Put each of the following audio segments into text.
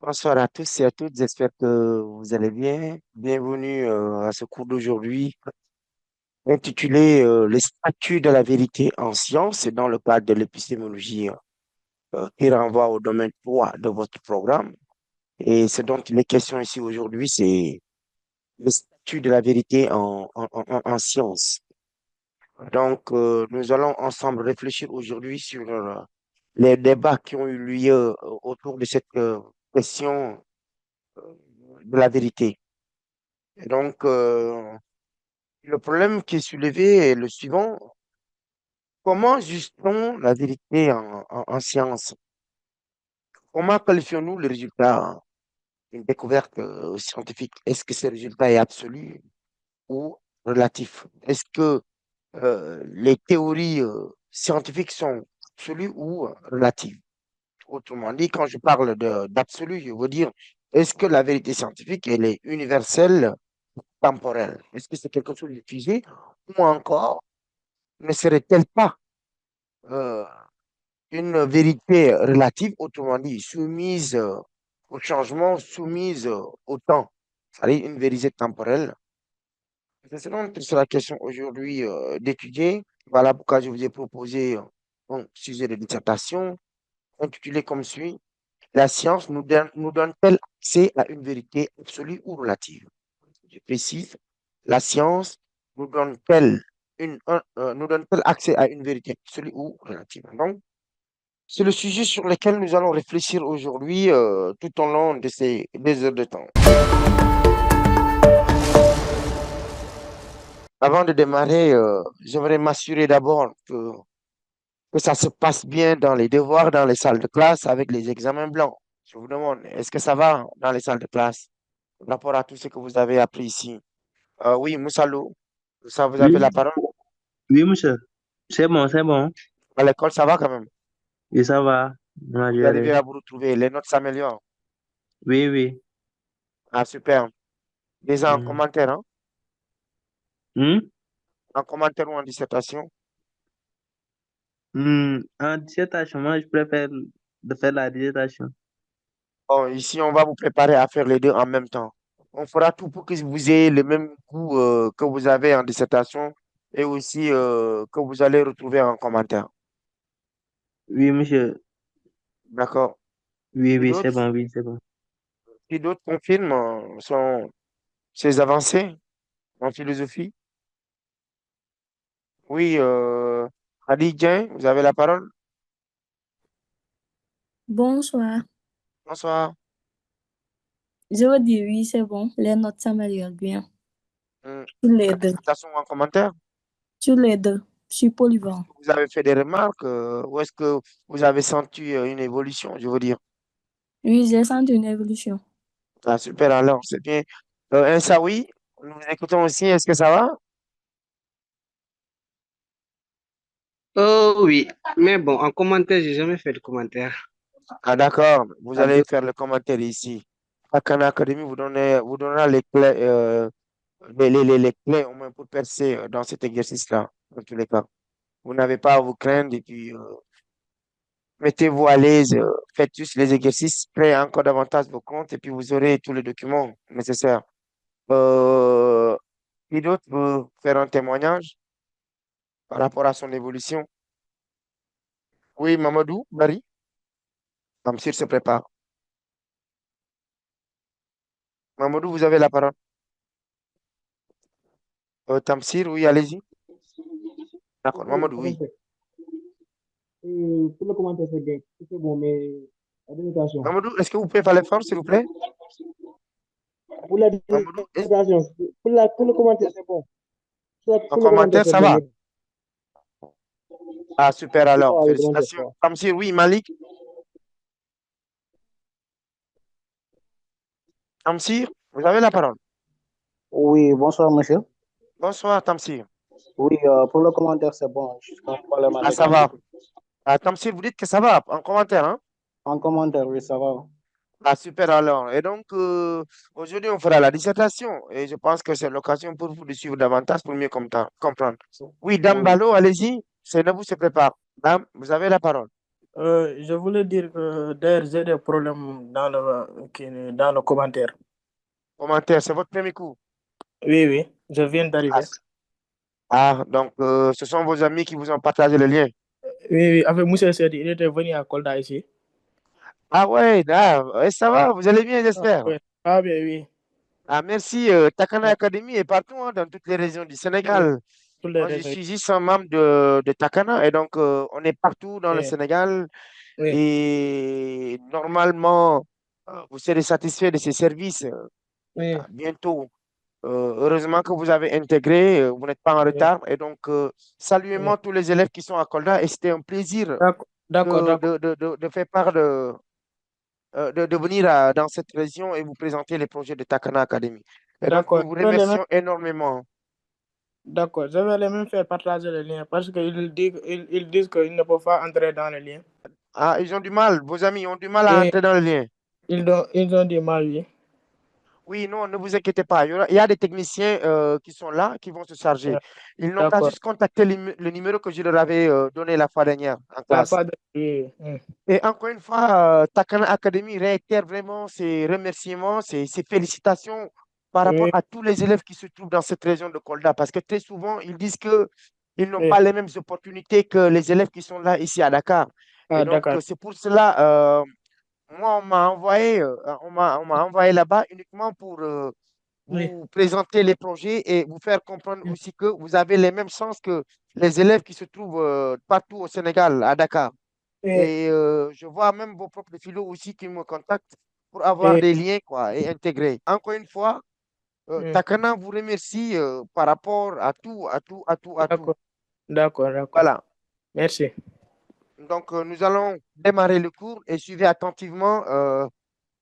Bonsoir à tous et à toutes, j'espère que vous allez bien. Bienvenue à ce cours d'aujourd'hui intitulé Les statuts de la vérité en sciences et dans le cadre de l'épistémologie qui renvoie au domaine 3 de votre programme. Et ce dont il est question ici aujourd'hui, c'est les statuts de la vérité en sciences. Donc, nous allons ensemble réfléchir aujourd'hui sur les débats qui ont eu lieu autour de cette question de la vérité. Et donc, le problème qui est soulevé est le suivant. Comment juge-t-on la vérité en science? Comment qualifions-nous le résultat d'une découverte scientifique? Est-ce que ce résultat est absolu ou relatif? Est-ce que les théories scientifiques sont absolues ou relatives? Autrement dit, quand je parle d'absolu, je veux dire, est-ce que la vérité scientifique, elle est universelle, temporelle? Est-ce que c'est quelque chose de figé ou encore ne serait-elle pas euh, une vérité relative, autrement dit, soumise au changement, soumise au temps, c'est-à-dire une vérité temporelle? C'est la question aujourd'hui d'étudier. Voilà pourquoi je vous ai proposé un sujet de dissertation intitulé comme suit. La science nous donne-t-elle accès à une vérité absolue ou relative? Je précise, la science nous donne-t-elle nous donne-t-elle accès à une vérité absolue ou relative? Donc, c'est le sujet sur lequel nous allons réfléchir aujourd'hui tout au long de ces 2 heures de temps. Avant de démarrer, j'aimerais m'assurer d'abord que ça se passe bien dans les devoirs, dans les salles de classe avec les examens blancs. Je vous demande, est-ce que ça va dans les salles de classe par rapport à tout ce que vous avez appris ici? Oui, Moussalo, ça vous avez la Oui, parole. oui, monsieur. C'est bon, c'est bon. À l'école, ça va quand même. Et ça va. On a Vous arrivez géré. à vous retrouver, les notes s'améliorent. Oui, oui. Ah, super. Déjà en Mhm. commentaire, hein? Hmm? En commentaire ou en dissertation? En dissertation, moi, je préfère de faire la dissertation. Bon, ici, on va vous préparer à faire les deux en même temps. On fera tout pour que vous ayez le même goût que vous avez en dissertation et aussi que vous allez retrouver en commentaire. Oui, monsieur. D'accord? Oui, Qui oui, c'est d'autre, bon, oui, c'est bon. qui d'autre confirme ses avancées en philosophie? Oui, Khadija, vous avez la parole. Bonsoir. Bonsoir. Je veux dire oui, c'est bon. Les notes s'améliorent bien. Hmm. Tous les En deux. dissertation ou en commentaire? Tous les deux. Je suis Est-ce polyvalent. que vous avez fait des remarques ou est-ce que vous avez senti une évolution, je veux dire? Oui, j'ai senti une évolution. Ah, super, alors, c'est bien. Oui, nous vous écoutons aussi. Est-ce que ça va? Oh oui, mais bon, en commentaire, j'ai jamais fait de commentaire. Ah, d'accord. Vous À allez deux. faire le commentaire ici. Akana Academy vous donnera les clés, les clés au moins pour percer dans cet exercice-là, dans tous les cas. Vous n'avez pas à vous craindre et puis mettez-vous à l'aise, faites juste les exercices, créez encore davantage vos comptes et puis vous aurez tous les documents nécessaires. Euh, qui d'autre veut faire un témoignage par rapport à son évolution? Oui, Mamadou, Barry, Tamsir se prépare. Mamadou, vous avez la parole. Tamsir, oui, allez-y. D'accord, Ok, Mamadou, oui. parfait. Pour le commentaire, c'est bien. C'est bon, mais la dissertation. Mamadou, est-ce que vous pouvez faire l'effort, s'il vous plaît? Pour la Mamadou, dissertation, pour le commentaire, c'est bon. en Pour le commentaire, commentaire, c'est ça bon. va? Ah, super Oui, ça alors, va, le commentaire, félicitations. ça va. Tamsir, oui, Malik. Tamsir, vous avez la parole. Oui, bonsoir, monsieur. Bonsoir, Tamsir. Oui, pour le commentaire, c'est bon. Juste un problème Ah, avec ça la va. Bluetooth. Ah, Tamsir, vous dites que ça va en commentaire, hein? En commentaire, oui, ça va. Ah, super alors. Et donc, aujourd'hui, on fera la dissertation et je pense que c'est l'occasion pour vous de suivre davantage pour mieux comprendre. Oui, Dame Oui, Balo, allez-y. C'est vous se prépare. Dame, vous avez la parole. Je voulais dire que d'ailleurs, j'ai des problèmes dans le commentaire. Commentaire, c'est votre premier coup. Oui, oui, je viens Ah, d'arriver. donc, ce sont vos amis qui vous ont partagé le lien. Oui, oui, avec Moussa Sedi, il était venu à Kolda ici. Ah ouais, ça va, vous allez bien, Ah, j'espère. oui. Ah, bien, oui. Ah, merci. Takana Ah, Academy est partout, hein, dans toutes les régions du oui, Sénégal. toutes les Moi, je raisons. suis juste un membre de Takana et donc on est partout dans le Oui, Sénégal oui, et normalement, vous serez satisfait de ces services oui, bientôt. Heureusement que vous avez intégré, vous n'êtes pas en oui, retard et donc oui. saluez-moi tous les élèves qui sont à Kolda et c'était un plaisir D'accord, d'accord, d'accord. de faire part de venir dans cette région et vous présenter les projets de Takana Academy. Et donc, D'accord. nous vous remercions énormément. D'accord, je vais les même faire partager le lien parce ils disent qu'ils ne peuvent pas entrer dans le lien. Ah, ils ont du mal, vos amis ont du mal à Oui, entrer dans le lien. ils ont du mal, oui. Oui, non, ne vous inquiétez pas. Il y a des techniciens qui sont là, qui vont se charger. Euh, Ils n'ont qu'à D'accord. juste contacter le numéro que je leur avais donné la fois dernière en Il n'y a classe. pas de... Oui, Et encore une fois, Takana Academy réitère vraiment ses remerciements, ses félicitations par rapport oui, à tous les élèves qui se trouvent dans cette région de Kolda. Parce que très souvent, ils disent qu'ils n'ont oui. pas les mêmes opportunités que les élèves qui sont là ici à Dakar. Et Ah, donc, d'accord. c'est pour cela, moi, on m'a envoyé là-bas uniquement pour Oui, vous présenter les projets et vous faire comprendre oui, aussi que vous avez les mêmes chances que les élèves qui se trouvent partout au Sénégal, à Dakar. oui, Et je vois même vos propres philos aussi qui me contactent pour avoir oui, des liens quoi, et intégrer. Encore une fois, oui. Takana vous remercie par rapport à tout, à tout, à tout, à tout. D'accord, d'accord, d'accord. Voilà. Merci. Donc, nous allons démarrer le cours et suivez attentivement.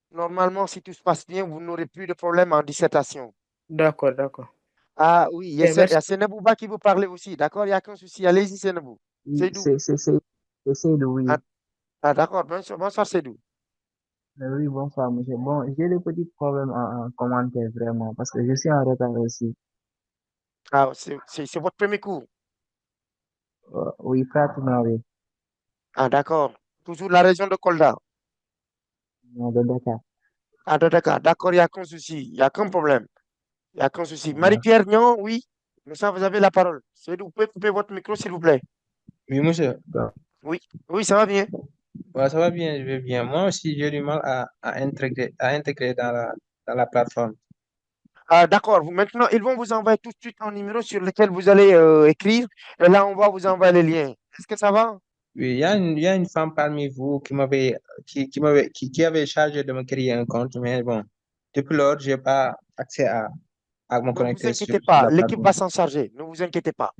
Normalement, si tout se passe bien, vous n'aurez plus de problème en dissertation. D'accord, d'accord. Ah oui, Bien, il y merci. a Senabouba qui vous parlait aussi. D'accord, il n'y a qu'un souci. Allez-y, Senabou. Oui, Seydou. c'est Seydou, Ah, oui. d'accord. Bonsoir, bonsoir, Seydou. Oui, bonsoir, monsieur. Bon, j'ai des petits problèmes en commentaire, vraiment, parce que je suis en retard aussi. Ah, c'est votre premier cours. Oui, pratiquement, oui. Ah, d'accord. Toujours la région de Kolda. Non, de Dakar. Ah, d'accord, d'accord, il n'y a qu'un souci, il n'y a qu'un problème, il n'y a qu'un souci. Voilà. Marie-Pierre Nyon, oui, mais ça, vous avez la parole. Vous pouvez couper votre micro, s'il vous plaît. Oui, monsieur. D'accord. Oui, oui, ça va bien. Ouais, ça va bien, je vais bien. Moi aussi, j'ai du mal à intégrer dans la plateforme. Ah, d'accord, maintenant, ils vont vous envoyer tout de suite un numéro sur lequel vous allez écrire, et là, on va vous envoyer les liens. Est-ce que ça va? Oui, il y a une femme parmi vous qui avait chargé de me créer un compte, mais bon, depuis lors, j'ai pas accès à me Ne vous connecter inquiétez sur pas, la l'équipe plateforme. va s'en charger, ne vous inquiétez pas.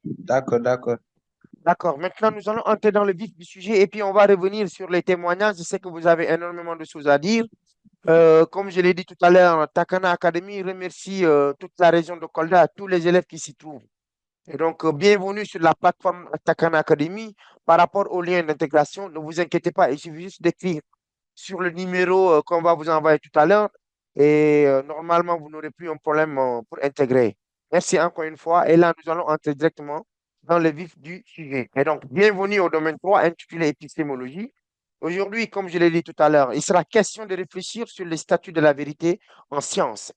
D'accord, d'accord. D'accord, maintenant, nous allons entrer dans le vif du sujet, et puis on va revenir sur les témoignages. Je sais que vous avez énormément de choses à dire. Comme je l'ai dit tout à l'heure, Takana Academy remercie toute la région de Kolda, tous les élèves qui s'y trouvent. Et donc, bienvenue sur la plateforme Takana Academy. Par rapport au lien d'intégration, ne vous inquiétez pas, il suffit juste d'écrire sur le numéro qu'on va vous envoyer tout à l'heure. Et normalement, vous n'aurez plus un problème pour intégrer. Merci encore une fois. Et là, nous allons entrer directement dans le vif du sujet. Et donc, bienvenue au domaine 3 intitulé épistémologie. Aujourd'hui, comme je l'ai dit tout à l'heure, il sera question de réfléchir sur les statuts de la vérité en science.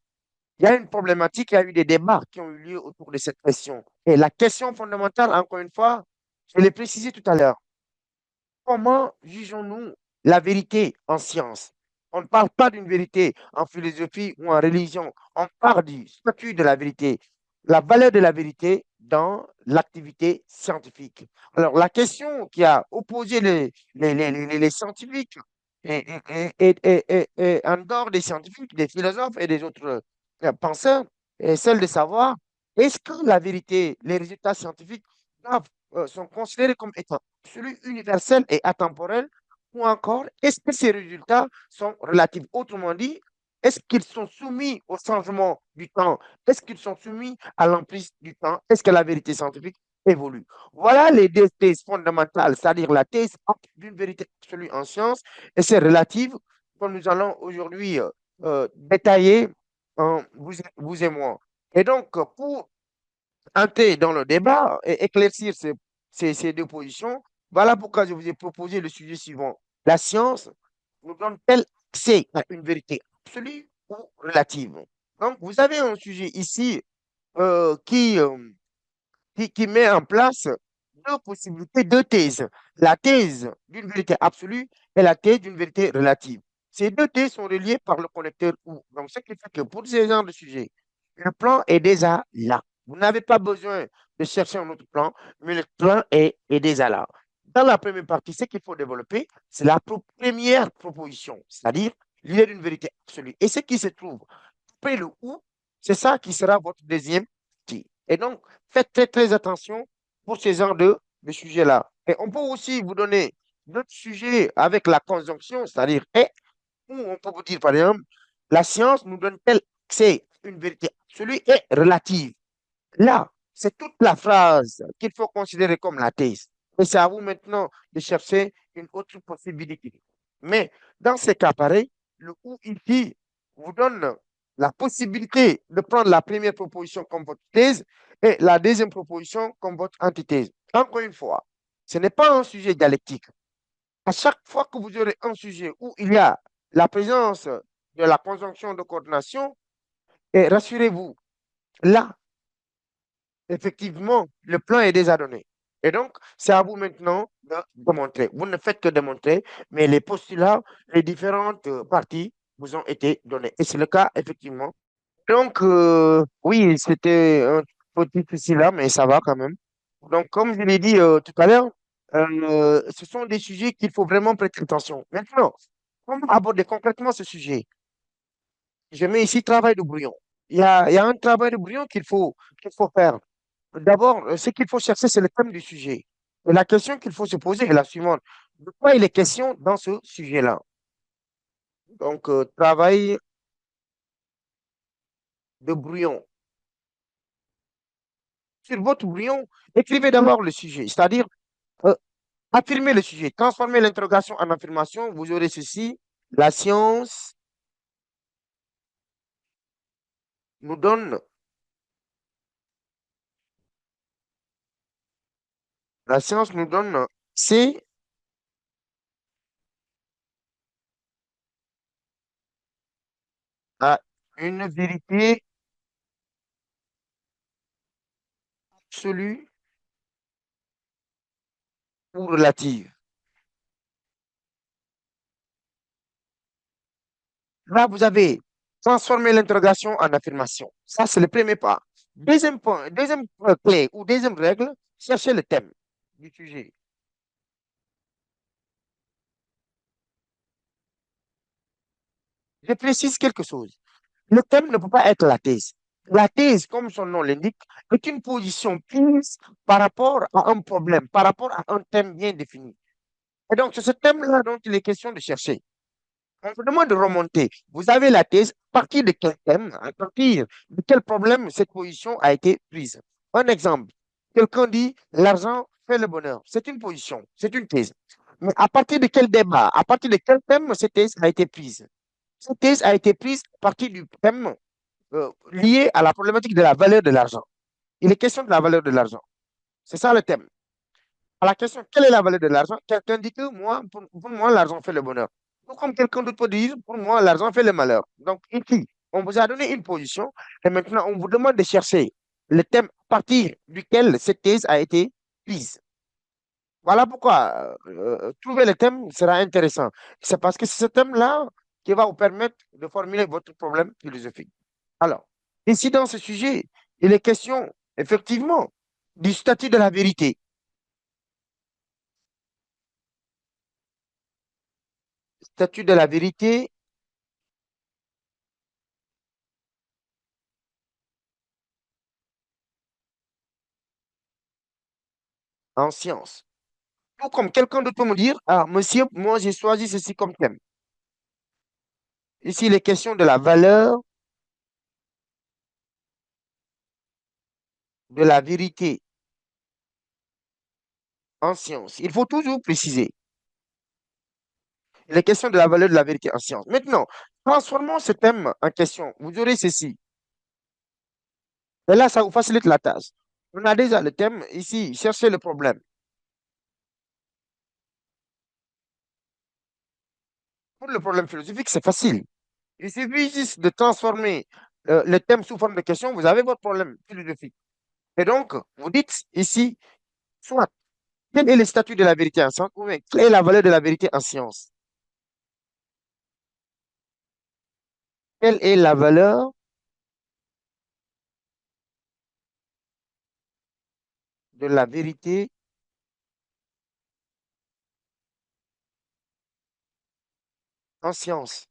Il y a une problématique, il y a eu des débats qui ont eu lieu autour de cette question. Et la question fondamentale, encore une fois, je l'ai précisé tout à l'heure. Comment jugeons-nous la vérité en science? On ne parle pas d'une vérité en philosophie ou en religion. On parle du statut de la vérité, la valeur de la vérité dans l'activité scientifique. Alors, la question qui a opposé les scientifiques et en dehors des scientifiques, des philosophes et des autres penseurs, est celle de savoir est-ce que la vérité, les résultats scientifiques sont considérés comme étant absolu, universel et atemporel, ou encore, est-ce que ces résultats sont relatifs? Autrement dit, est-ce qu'ils sont soumis au changement du temps? Est-ce qu'ils sont soumis à l'emprise du temps? Est-ce que la vérité scientifique évolue? Voilà les deux thèses fondamentales, c'est-à-dire la thèse d'une vérité absolue en science et c'est relative que nous allons aujourd'hui détailler, vous et moi. Et donc, pour entrer dans le débat et éclaircir ces deux positions, Voilà pourquoi je vous ai proposé le sujet suivant. La science nous donne-t-elle accès à une vérité absolue ou relative? Donc, vous avez un sujet ici euh, qui, euh, qui met en place deux possibilités, deux thèses. La thèse d'une vérité absolue et la thèse d'une vérité relative. Ces deux thèses sont reliées par le connecteur ou. Donc, ce qui fait que pour ce genre de sujet, le plan est déjà là. Vous n'avez pas besoin de chercher un autre plan, mais le plan est déjà là. Dans la première partie, ce qu'il faut développer, c'est la première proposition, c'est-à-dire l'idée d'une vérité absolue. Et ce qui se trouve après le ou, c'est ça qui sera votre deuxième partie. Et donc, faites très, très attention pour ce genre de sujets-là. Et on peut aussi vous donner d'autres sujets avec la conjonction, c'est-à-dire et, ou on peut vous dire, par exemple, la science nous donne-t-elle accès à une vérité absolue et relative? Là, c'est toute la phrase qu'il faut considérer comme la thèse. Et c'est à vous maintenant de chercher une autre possibilité. Mais dans ces cas pareils, le ou ici vous donne la possibilité de prendre la première proposition comme votre thèse et la deuxième proposition comme votre antithèse. Encore une fois, ce n'est pas un sujet dialectique. À chaque fois que vous aurez un sujet où il y a la présence de la conjonction de coordination, et rassurez-vous, là, effectivement, le plan est déjà donné. Et donc, c'est à vous maintenant de démontrer. Vous ne faites que démontrer, mais les postulats, les différentes parties vous ont été donnés. Et c'est le cas, effectivement. Donc, oui, c'était un peu difficile là, mais ça va quand même. Donc, comme je l'ai dit tout à l'heure, ce sont des sujets qu'il faut vraiment prêter attention. Maintenant, comment aborder concrètement ce sujet? Je mets ici travail de brouillon. Il y a un travail de brouillon qu'il faut faire. D'abord, ce qu'il faut chercher, c'est le thème du sujet. Et la question qu'il faut se poser est la suivante. De quoi il est question dans ce sujet-là? Donc, travail de brouillon. Sur votre brouillon, écrivez d'abord le sujet, c'est-à-dire euh, affirmez le sujet, transformez l'interrogation en affirmation. Vous aurez ceci. La science nous donne, la science nous donne, c'est à une vérité absolue ou relative. Là, vous avez transformé l'interrogation en affirmation. Ça, c'est le premier pas. Deuxième point, deuxième clé ou deuxième règle, cherchez le thème du sujet. Je précise quelque chose. Le thème ne peut pas être la thèse. La thèse, comme son nom l'indique, est une position prise par rapport à un problème, par rapport à un thème bien défini. Et donc, c'est ce thème-là dont il est question de chercher. On vous demande de remonter. Vous avez la thèse, à partir de quel thème, à partir de quel problème cette position a été prise. Un exemple, quelqu'un dit l'argent fait le bonheur. C'est une position, c'est une thèse. Mais à partir de quel débat, à partir de quel thème cette thèse a été prise? Cette thèse a été prise à partir du thème lié à la problématique de la valeur de l'argent. Il est question de la valeur de l'argent. C'est ça le thème. À la question, quelle est la valeur de l'argent? Quelqu'un dit que moi, pour moi, l'argent fait le bonheur. Ou comme quelqu'un d'autre peut dire, pour moi, l'argent fait le malheur. Donc, ici, on vous a donné une position et maintenant, on vous demande de chercher le thème à partir duquel cette thèse a été prise. Voilà pourquoi trouver le thème sera intéressant. C'est parce que c'est ce thème-là qui va vous permettre de formuler votre problème philosophique. Alors, ici, dans ce sujet, il est question, effectivement, du statut de la vérité. Statut de la vérité en science. Ou comme quelqu'un d'autre peut me dire, ah, monsieur, moi j'ai choisi ceci comme thème. Ici, il est question de la valeur de la vérité en science. Il faut toujours préciser. Il est question de la valeur de la vérité en science. Maintenant, transformons ce thème en question. Vous aurez ceci. Et là, ça vous facilite la tâche. On a déjà le thème ici, cherchez le problème. Pour le problème philosophique, c'est facile. Il suffit juste de transformer le thème sous forme de question, vous avez votre problème philosophique. Et donc, vous dites ici, soit, quel est le statut de la vérité en science, ou bien, quelle est la valeur de la vérité en science? Quelle est la valeur de la vérité en science?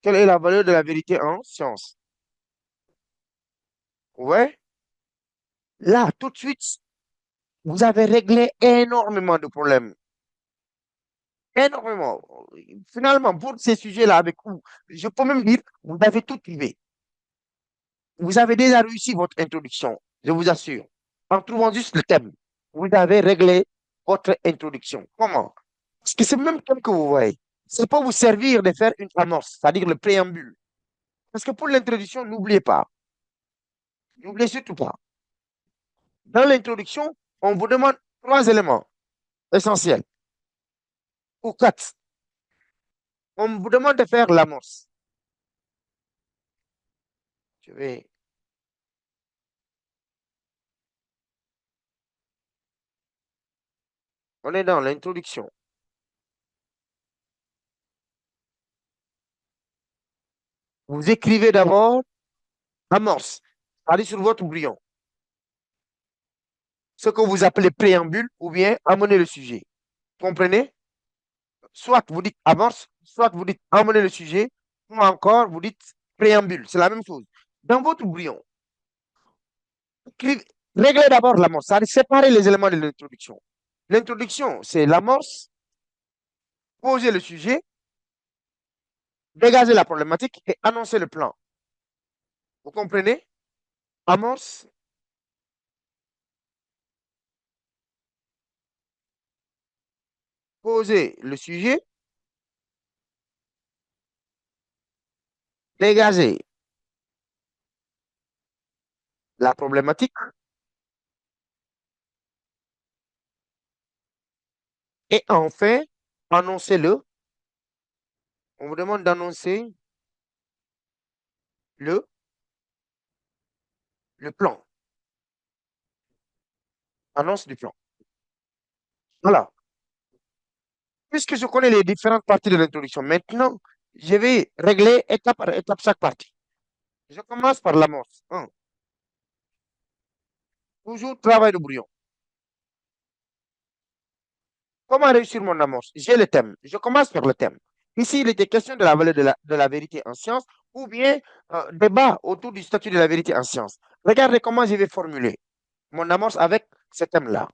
Quelle est la valeur de la vérité en science? Ouais, là, tout de suite, vous avez réglé énormément de problèmes. Énormément. Finalement, pour ces sujets-là, avec vous, je peux même dire, vous avez tout trouvé. Vous avez déjà réussi votre introduction, je vous assure. En trouvant juste le thème, vous avez réglé votre introduction. Comment? Parce que c'est le même thème que vous voyez. C'est pour vous servir de faire une amorce, c'est-à-dire le préambule. Parce que pour l'introduction, n'oubliez pas, n'oubliez surtout pas. Dans l'introduction, on vous demande trois éléments essentiels, ou quatre. On vous demande de faire l'amorce. Je vais. On est dans l'introduction. Vous écrivez d'abord amorce, c'est-à-dire sur votre brouillon. Ce que vous appelez préambule ou bien amener le sujet. Comprenez? Soit vous dites amorce, soit vous dites amener le sujet, ou encore vous dites préambule. C'est la même chose. Dans votre brouillon, réglez d'abord l'amorce, c'est-à-dire séparer les éléments de l'introduction. L'introduction, c'est l'amorce, poser le sujet, dégager la problématique et annoncer le plan. Vous comprenez? Amorce, poser le sujet, dégager la problématique et enfin, annoncer-le. On vous demande d'annoncer le, le plan. Annonce du plan. Voilà. Puisque je connais les différentes parties de l'introduction, maintenant, je vais régler étape par étape chaque partie. Je commence par l'amorce. Toujours travail de brouillon. Comment réussir mon amorce? J'ai le thème. Je commence par le thème. Ici, il était question de la valeur de la vérité en science ou bien débat autour du statut de la vérité en science. Regardez comment je vais formuler mon amorce avec ce thème-là.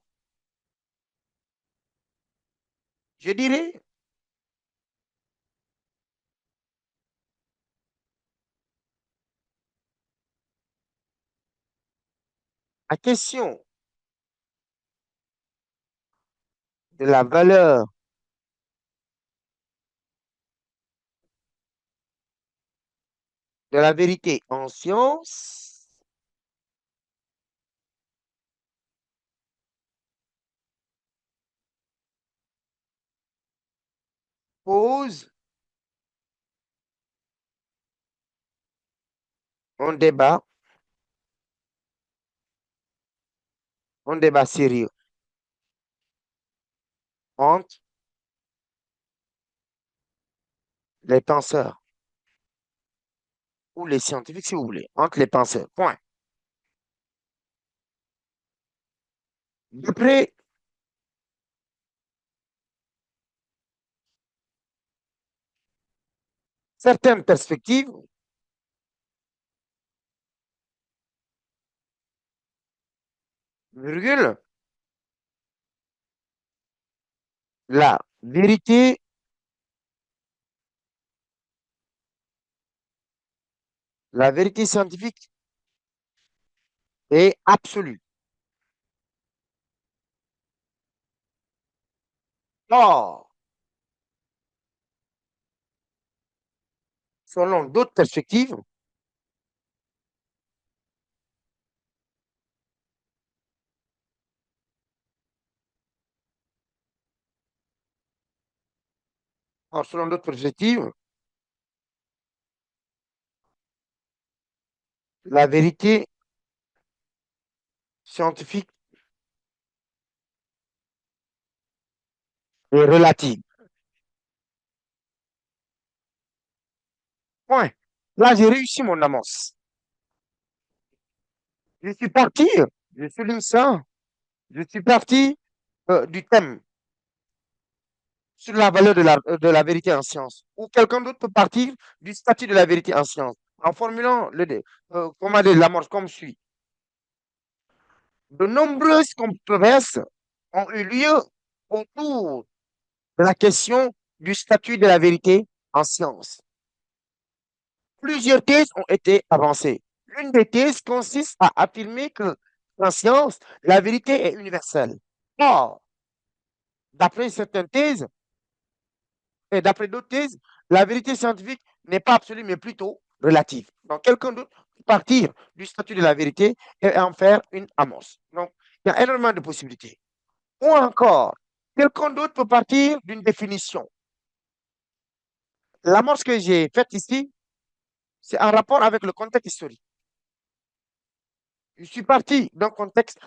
Je dirais, la question de la valeur de la vérité en science pose un débat sérieux entre les penseurs ou les scientifiques, si vous voulez, entre les penseurs. Point. D'après certaines perspectives, virgule, la vérité scientifique est absolue. Or, selon d'autres perspectives, Or, selon d'autres perspectives, la vérité scientifique est relative. Point. Là, j'ai réussi mon amorce. Je suis parti, je souligne ça, je suis parti du thème sur la valeur de la vérité en science. Ou quelqu'un d'autre peut partir du statut de la vérité en science en formulant comment dire, l'amorce comme suit. De nombreuses controverses ont eu lieu autour de la question du statut de la vérité en science. Plusieurs thèses ont été avancées. L'une des thèses consiste à affirmer que en science, la vérité est universelle. Or, d'après certaines thèses, et d'après d'autres thèses, la vérité scientifique n'est pas absolue, mais plutôt relative. Donc, quelqu'un d'autre peut partir du statut de la vérité et en faire une amorce. Donc, il y a énormément de possibilités. Ou encore, quelqu'un d'autre peut partir d'une définition. L'amorce que j'ai faite ici, c'est en rapport avec le contexte historique. Je suis parti d'un contexte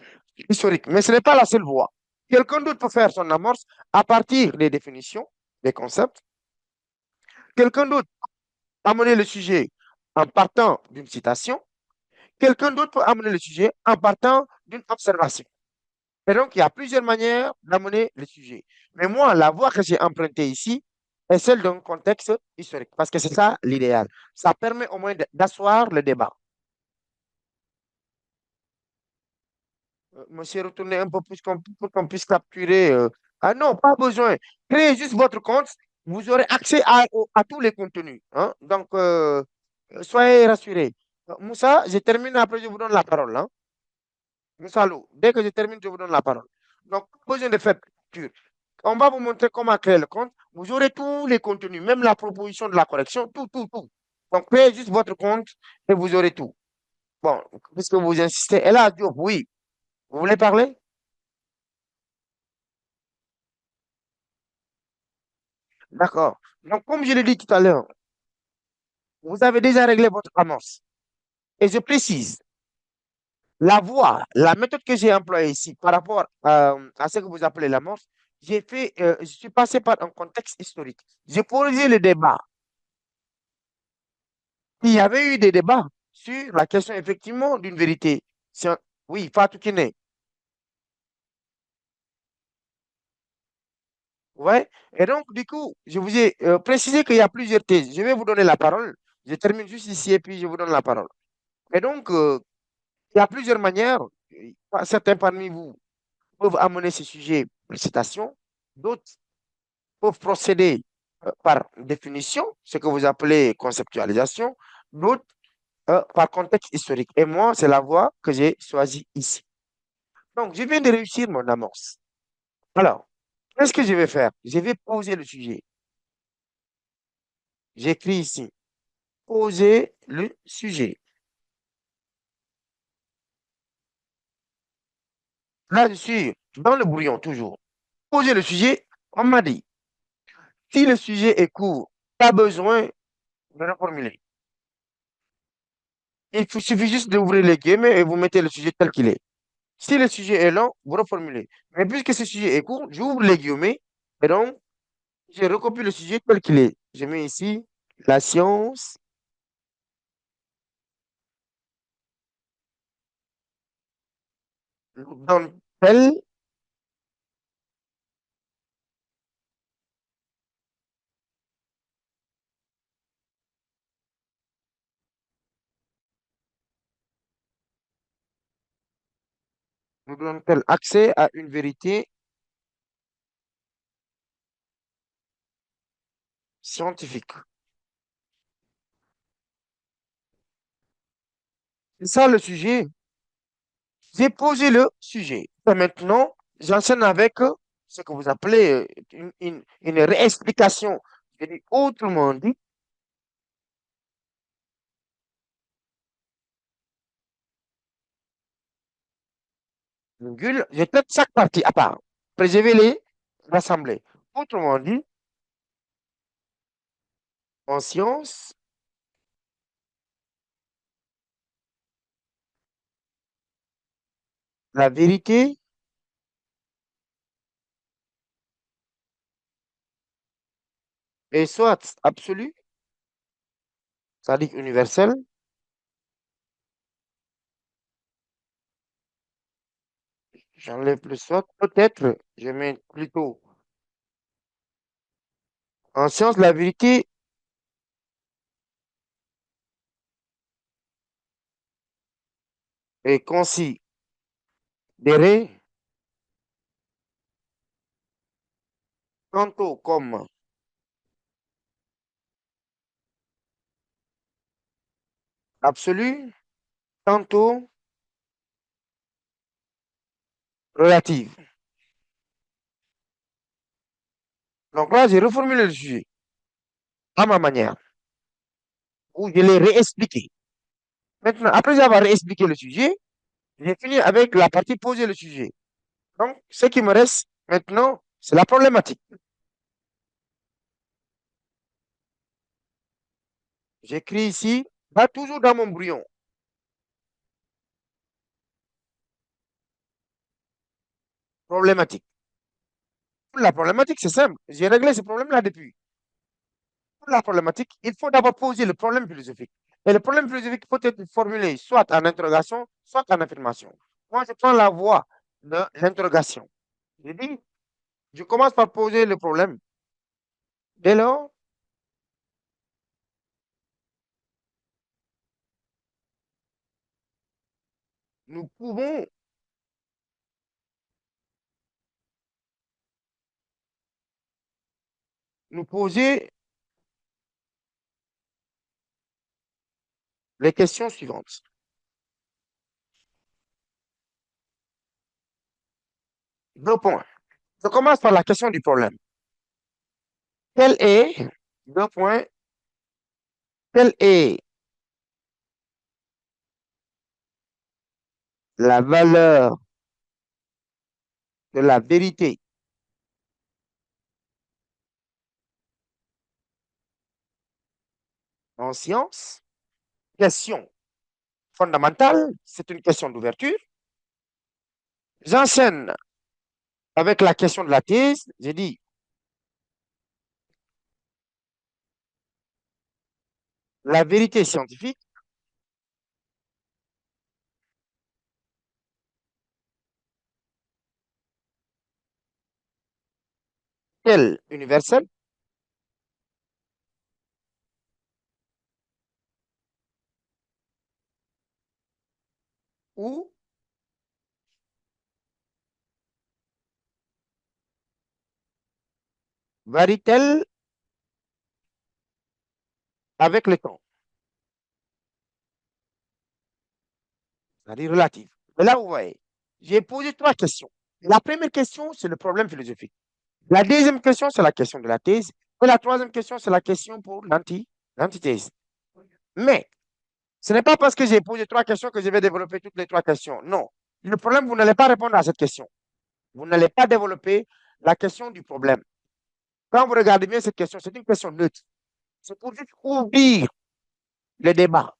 historique, mais ce n'est pas la seule voie. Quelqu'un d'autre peut faire son amorce à partir des définitions, des concepts. Quelqu'un d'autre peut amener le sujet en partant d'une citation. Quelqu'un d'autre peut amener le sujet en partant d'une observation. Et donc, il y a plusieurs manières d'amener le sujet. Mais moi, la voie que j'ai empruntée ici est celle d'un contexte historique, parce que c'est ça l'idéal. Ça permet au moins d'asseoir le débat. Monsieur, retournez un peu plus pour qu'on puisse capturer. Ah non, pas besoin. Créez juste votre compte. Vous aurez accès à tous les contenus, hein. Donc, soyez rassurés. Moussa, je termine, après je vous donne la parole, hein. Moussa Lou, dès que je termine, je vous donne la parole. Donc, pas besoin de faire capture. On va vous montrer comment créer le compte. Vous aurez tous les contenus, même la proposition de la correction, tout, tout, tout. Donc, créez juste votre compte et vous aurez tout. Bon, puisque vous insistez. Et là, Diop, oui. Vous voulez parler? D'accord. Donc, comme je l'ai dit tout à l'heure, vous avez déjà réglé votre amorce. Et je précise, la voie, la méthode que j'ai employée ici par rapport à ce que vous appelez l'amorce, je suis passé par un contexte historique. J'ai posé le débat. Il y avait eu des débats sur la question effectivement d'une vérité. Oui, Fatou Kiné. Ouais. Et donc, du coup, je vous ai précisé qu'il y a plusieurs thèses. Je vais vous donner la parole. Je termine juste ici et puis je vous donne la parole. Et donc, il y a plusieurs manières. Certains parmi vous peuvent amener ce sujet par citation. D'autres peuvent procéder par définition, ce que vous appelez conceptualisation. D'autres par contexte historique. Et moi, c'est la voie que j'ai choisie ici. Donc, je viens de réussir mon amorce. Alors, qu'est-ce que je vais faire? Je vais poser le sujet. J'écris ici. Poser le sujet. Là, je suis dans le brouillon, toujours. Poser le sujet, on m'a dit, si le sujet est court, pas besoin de reformuler. Suffit juste d'ouvrir les guillemets et vous mettez le sujet tel qu'il est. Si le sujet est long, vous reformulez. Mais puisque ce sujet est court, j'ouvre les guillemets et donc je recopie le sujet tel qu'il est. Je mets ici la science donne nous donne-t-elle accès à une vérité scientifique. C'est ça le sujet. J'ai posé le sujet. Et maintenant, j'enchaîne avec ce que vous appelez une réexplication. Je dis autrement dit, virgule, je traite chaque partie à part. Après, je vais les rassembler. Autrement dit, En sciences, la vérité est soit absolue, c'est-à-dire universelle, j'enlève le soit, peut-être, je mets plutôt. En sciences, la vérité est considérée tantôt comme absolue, tantôt relative. Donc là, j'ai reformulé le sujet à ma manière, où je l'ai réexpliqué. Maintenant, après avoir réexpliqué le sujet, j'ai fini avec la partie poser le sujet. Donc, ce qui me reste maintenant, c'est la problématique. J'écris ici, va toujours dans mon brouillon. Problématique. Pour la problématique, c'est simple. J'ai réglé ce problème-là depuis. Pour la problématique, il faut d'abord poser le problème philosophique. Et le problème philosophique peut être formulé soit en interrogation, soit en affirmation. Moi, je prends la voie de l'interrogation. Je dis, je commence par poser le problème. Dès lors, nous pouvons nous poser les questions suivantes. Deux points. Je commence par la question du problème. Quelle est, deux points, quelle est la valeur de la vérité en science? Question fondamentale, c'est une question d'ouverture. J'enchaîne avec la question de la thèse. J'ai dit, la vérité scientifique est-elle universelle ou varie-t-elle avec le temps? C'est-à-dire relative. Et là, vous voyez, j'ai posé trois questions. La première question, c'est le problème philosophique. La deuxième question, c'est la question de la thèse. Et la troisième question, c'est la question pour l'antithèse. Mais ce n'est pas parce que j'ai posé trois questions que je vais développer toutes les trois questions. Non. Le problème, vous n'allez pas répondre à cette question. Vous n'allez pas développer la question du problème. Quand vous regardez bien cette question, c'est une question neutre. C'est pour juste ouvrir le débat.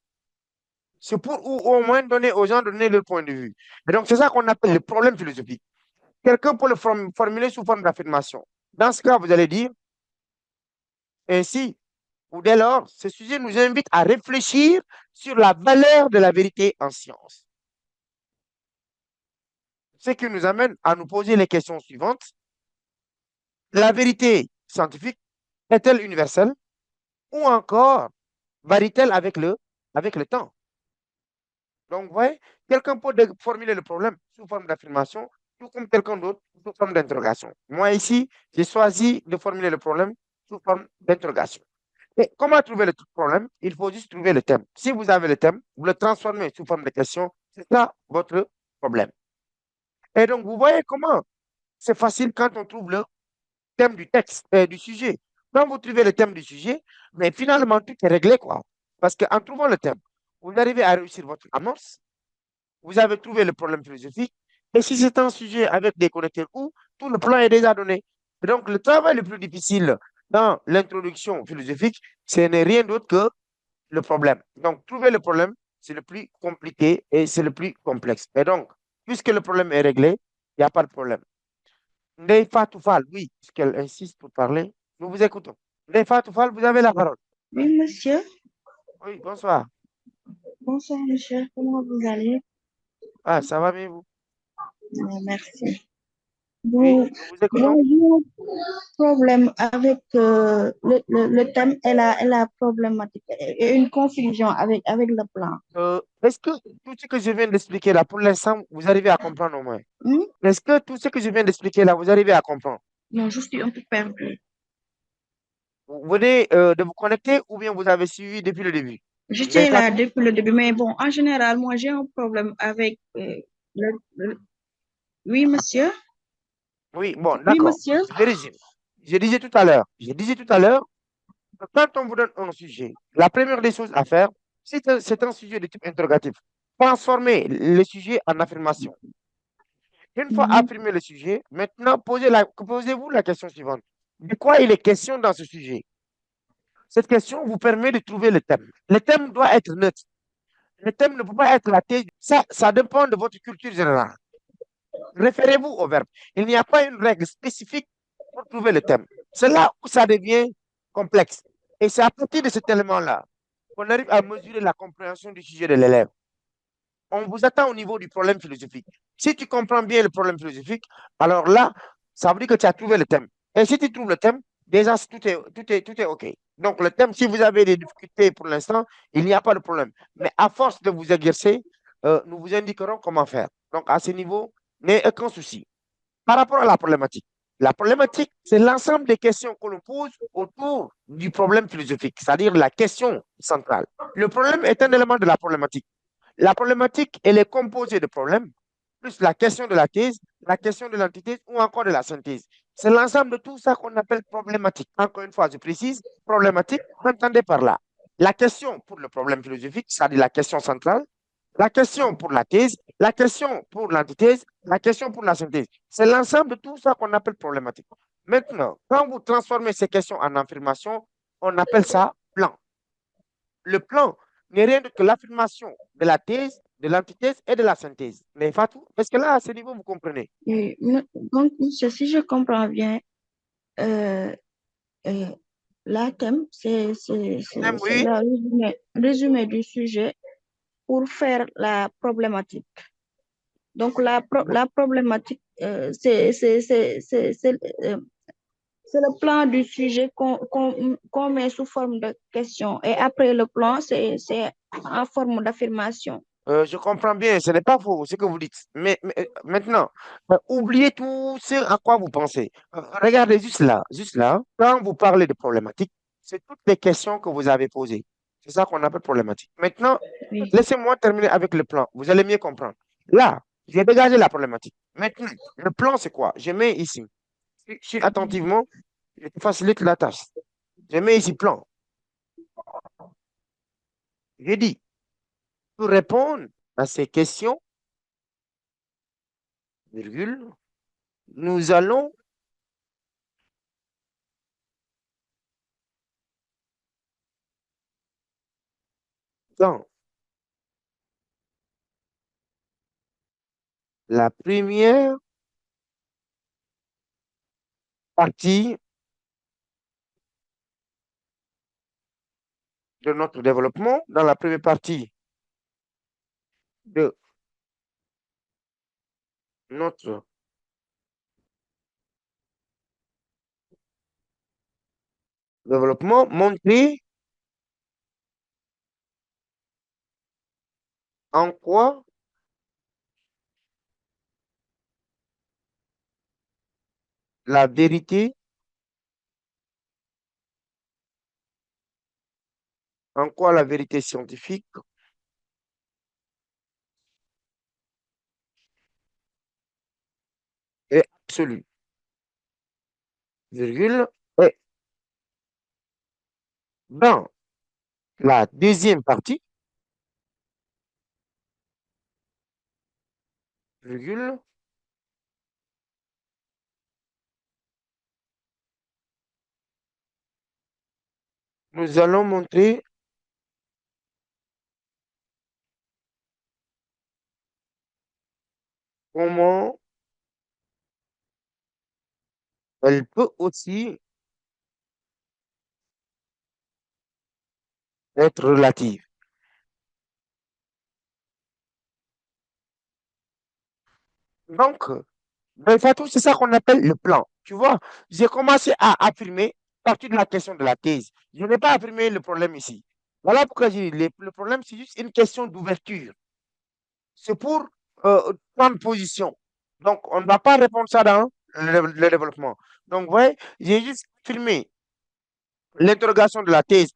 C'est pour au moins donner aux gens donner leur point de vue. Et donc, c'est ça qu'on appelle le problème philosophique. Quelqu'un peut le formuler sous forme d'affirmation. Dans ce cas, vous allez dire ainsi, ou dès lors, ce sujet nous invite à réfléchir sur la valeur de la vérité en science. Ce qui nous amène à nous poser les questions suivantes. La vérité scientifique est-elle universelle ou encore varie-t-elle avec le temps? Donc, vous voyez, quelqu'un peut formuler le problème sous forme d'affirmation, tout comme quelqu'un d'autre sous forme d'interrogation. Moi, ici, j'ai choisi de formuler le problème sous forme d'interrogation. Et comment trouver le problème? Il faut juste trouver le thème. Si vous avez le thème, vous le transformez sous forme de question, c'est ça votre problème. Et donc, vous voyez comment c'est facile quand on trouve le thème du texte, du sujet. Quand vous trouvez le thème du sujet, mais finalement, tout est réglé, quoi. Parce qu'en trouvant le thème, vous arrivez à réussir votre amorce, vous avez trouvé le problème philosophique, et si c'est un sujet avec des connecteurs ou, tout le plan est déjà donné. Et donc, le travail le plus difficile dans l'introduction philosophique, ce n'est rien d'autre que le problème. Donc, trouver le problème, c'est le plus compliqué et c'est le plus complexe. Et donc, puisque le problème est réglé, il n'y a pas de problème. Ndeye Fatou Fall, oui, puisqu'elle insiste pour parler, nous vous écoutons. Ndeye Fatou Fall, vous avez la parole. Oui, monsieur. Oui, bonsoir. Bonsoir, monsieur. Comment vous allez? Ah, ça va bien, vous? Merci. Oui, Bon, nous vous écoutons. j'ai un problème avec le thème et la problématique et une confusion avec le plan. Est-ce que tout ce que je viens d'expliquer là, pour l'instant, vous arrivez à comprendre au moins? Hmm? Est-ce que tout ce que je viens d'expliquer là, vous arrivez à comprendre? Non, je suis un peu perdue. Vous venez de vous connecter ou bien vous avez suivi depuis le début? Ndeye J'étais là Fatou? depuis le début, mais bon, en général, moi, j'ai un problème avec le, le- Oui, monsieur. Oui, bon, Oui, d'accord. monsieur. Je résume. Je disais tout à l'heure que quand on vous donne un sujet, la première des choses à faire, c'est un sujet de type interrogatif. Transformer le sujet en affirmation. Une fois Mhm. affirmé le sujet, maintenant posez-vous la question suivante. De quoi il est question dans ce sujet? Cette question vous permet de trouver le thème. Le thème doit être neutre. Le thème ne peut pas être la thèse. Ça dépend de votre culture générale. Référez-vous au verbe. Il n'y a pas une règle spécifique pour trouver le thème. C'est là où ça devient complexe. Et c'est à partir de cet élément-là qu'on arrive à mesurer la compréhension du sujet de l'élève. On vous attend au niveau du problème philosophique. Si tu comprends bien le problème philosophique, alors là, ça veut dire que tu as trouvé le thème. Et si tu trouves le thème, déjà, tout est OK. Donc, le thème, si vous avez des difficultés pour l'instant, il n'y a pas de problème. Mais à force de vous exercer, nous vous indiquerons comment faire. Donc, à ce niveau, n'est aucun souci. Par rapport à la problématique, c'est l'ensemble des questions que l'on pose autour du problème philosophique, c'est-à-dire la question centrale. Le problème est un élément de la problématique. La problématique, elle est composée de problèmes, plus la question de la thèse, la question de l'antithèse ou encore de la synthèse. C'est l'ensemble de tout ça qu'on appelle problématique. Encore une fois, je précise, problématique, entendez par là la question pour le problème philosophique, c'est-à-dire la question centrale, la question pour la thèse, la question pour l'antithèse, la question pour la synthèse. C'est l'ensemble de tout ça qu'on appelle problématique. Maintenant, quand vous transformez ces questions en affirmation, on appelle ça plan. Le plan n'est rien d'autre que l'affirmation de la thèse, de l'antithèse et de la synthèse. Mais Fatou, est-ce que là, à ce niveau, vous comprenez? Donc, monsieur, si je comprends bien, euh, euh, la thème, c'est Oui, le résumé du sujet pour faire la problématique. Donc, la problématique, c'est le plan du sujet qu'on met sous forme de question. Et après le plan, c'est en forme d'affirmation. je comprends bien, ce n'est pas faux ce que vous dites. Mais maintenant, oubliez tout ce à quoi vous pensez. Regardez juste là, quand vous parlez de problématique, c'est toutes les questions que vous avez posées. C'est ça qu'on appelle problématique. Maintenant, Oui. laissez-moi terminer avec le plan. Vous allez mieux comprendre. Là, j'ai dégagé la problématique. Maintenant, le plan, c'est quoi? Je mets ici. Suis attentivement, je te facilite la tâche. Je mets ici plan. J'ai dit, pour répondre à ces questions, virgule, nous allons dans la première partie de notre développement, dans la première partie de notre développement, montrer en quoi la vérité, en quoi la vérité scientifique est absolue, virgule, et dans la deuxième partie, virgule, Nous allons montrer comment elle peut aussi être relative. Donc, Fatou, c'est ça qu'on appelle le plan. Tu vois, j'ai commencé à affirmer à partir de la question de la thèse. Je n'ai pas affirmé le problème ici. Voilà pourquoi j'ai dit le problème, c'est juste une question d'ouverture. C'est pour prendre position. Donc, on ne va pas répondre ça dans le développement. Donc, vous voyez, j'ai juste affirmé l'interrogation de la thèse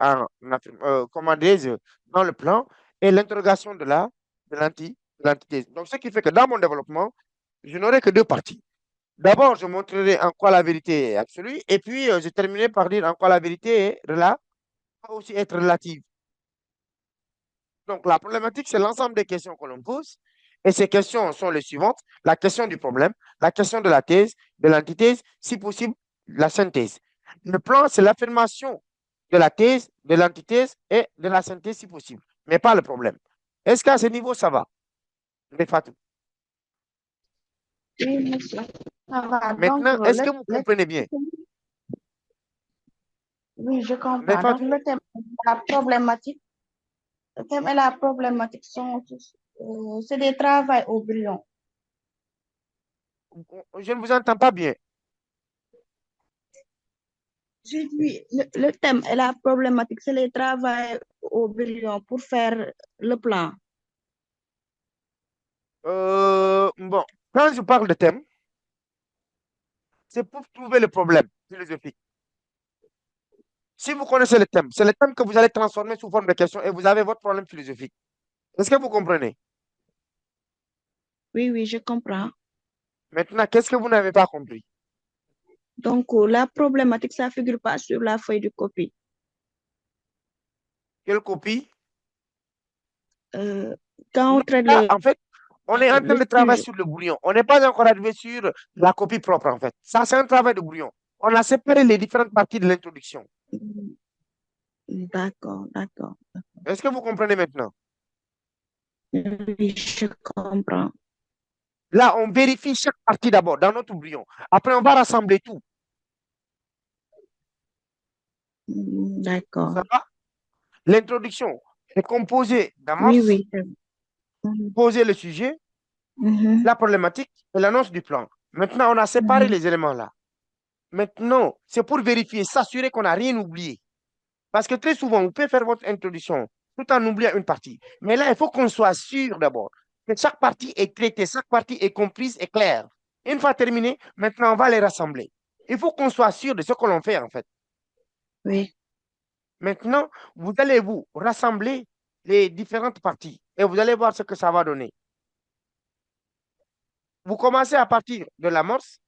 comment dire, dans le plan et l'interrogation de l'antithèse. Donc, ce qui fait que dans mon développement, je n'aurai que deux parties. D'abord, je montrerai en quoi la vérité est absolue et puis je terminerai par dire en quoi la vérité peut aussi être relative. Donc, la problématique, c'est l'ensemble des questions que l'on pose. Et ces questions sont les suivantes. La question du problème, la question de la thèse, de l'antithèse, si possible, la synthèse. Le plan, c'est l'affirmation de la thèse, de l'antithèse et de la synthèse, si possible, mais pas le problème. Est-ce qu'à ce niveau, ça va? Fatou. Oui, monsieur. Ça va. Donc, Maintenant, est-ce que vous comprenez bien? oui, je comprends. Donc, Fatou, le thème et la problématique, le thème et la problématique c'est des travaux au brouillon. je ne vous entends pas bien. Je dis, le thème et la problématique, c'est les travaux au brouillon pour faire le plan. Bon, quand je parle de thème, c'est pour trouver le problème philosophique. Si vous connaissez le thème, c'est le thème que vous allez transformer sous forme de question et vous avez votre problème philosophique. Est-ce que vous comprenez? Oui, oui, je comprends. Maintenant, qu'est-ce que vous n'avez pas compris? Donc, la problématique, ça ne figure pas sur la feuille de copie. Quelle copie? Quand on traite Là, en fait, on est en train le de travailler sujet, sur le brouillon. On n'est pas encore arrivé sur la copie propre, en fait. Ça, c'est un travail de brouillon. On a séparé les différentes parties de l'introduction. d'accord, d'accord. Est-ce que vous comprenez maintenant? Oui, je comprends. Là, on vérifie chaque partie d'abord dans notre brouillon. Après, on va rassembler tout. D'accord. Ça va? L'introduction est composée Oui, d'amorce, oui. poser le sujet, Mhm, la problématique et l'annonce du plan. Maintenant, on a séparé mhm. les éléments là. Maintenant, c'est pour vérifier, s'assurer qu'on n'a rien oublié. Parce que très souvent, vous pouvez faire votre introduction tout en oubliant une partie. Mais là, il faut qu'on soit sûr d'abord que chaque partie est traitée, chaque partie est comprise et claire. Une fois terminé, maintenant, on va les rassembler. Il faut qu'on soit sûr de ce que l'on fait, en fait. Oui, Maintenant, vous allez vous rassembler les différentes parties et vous allez voir ce que ça va donner. Vous commencez à partir de l'amorce,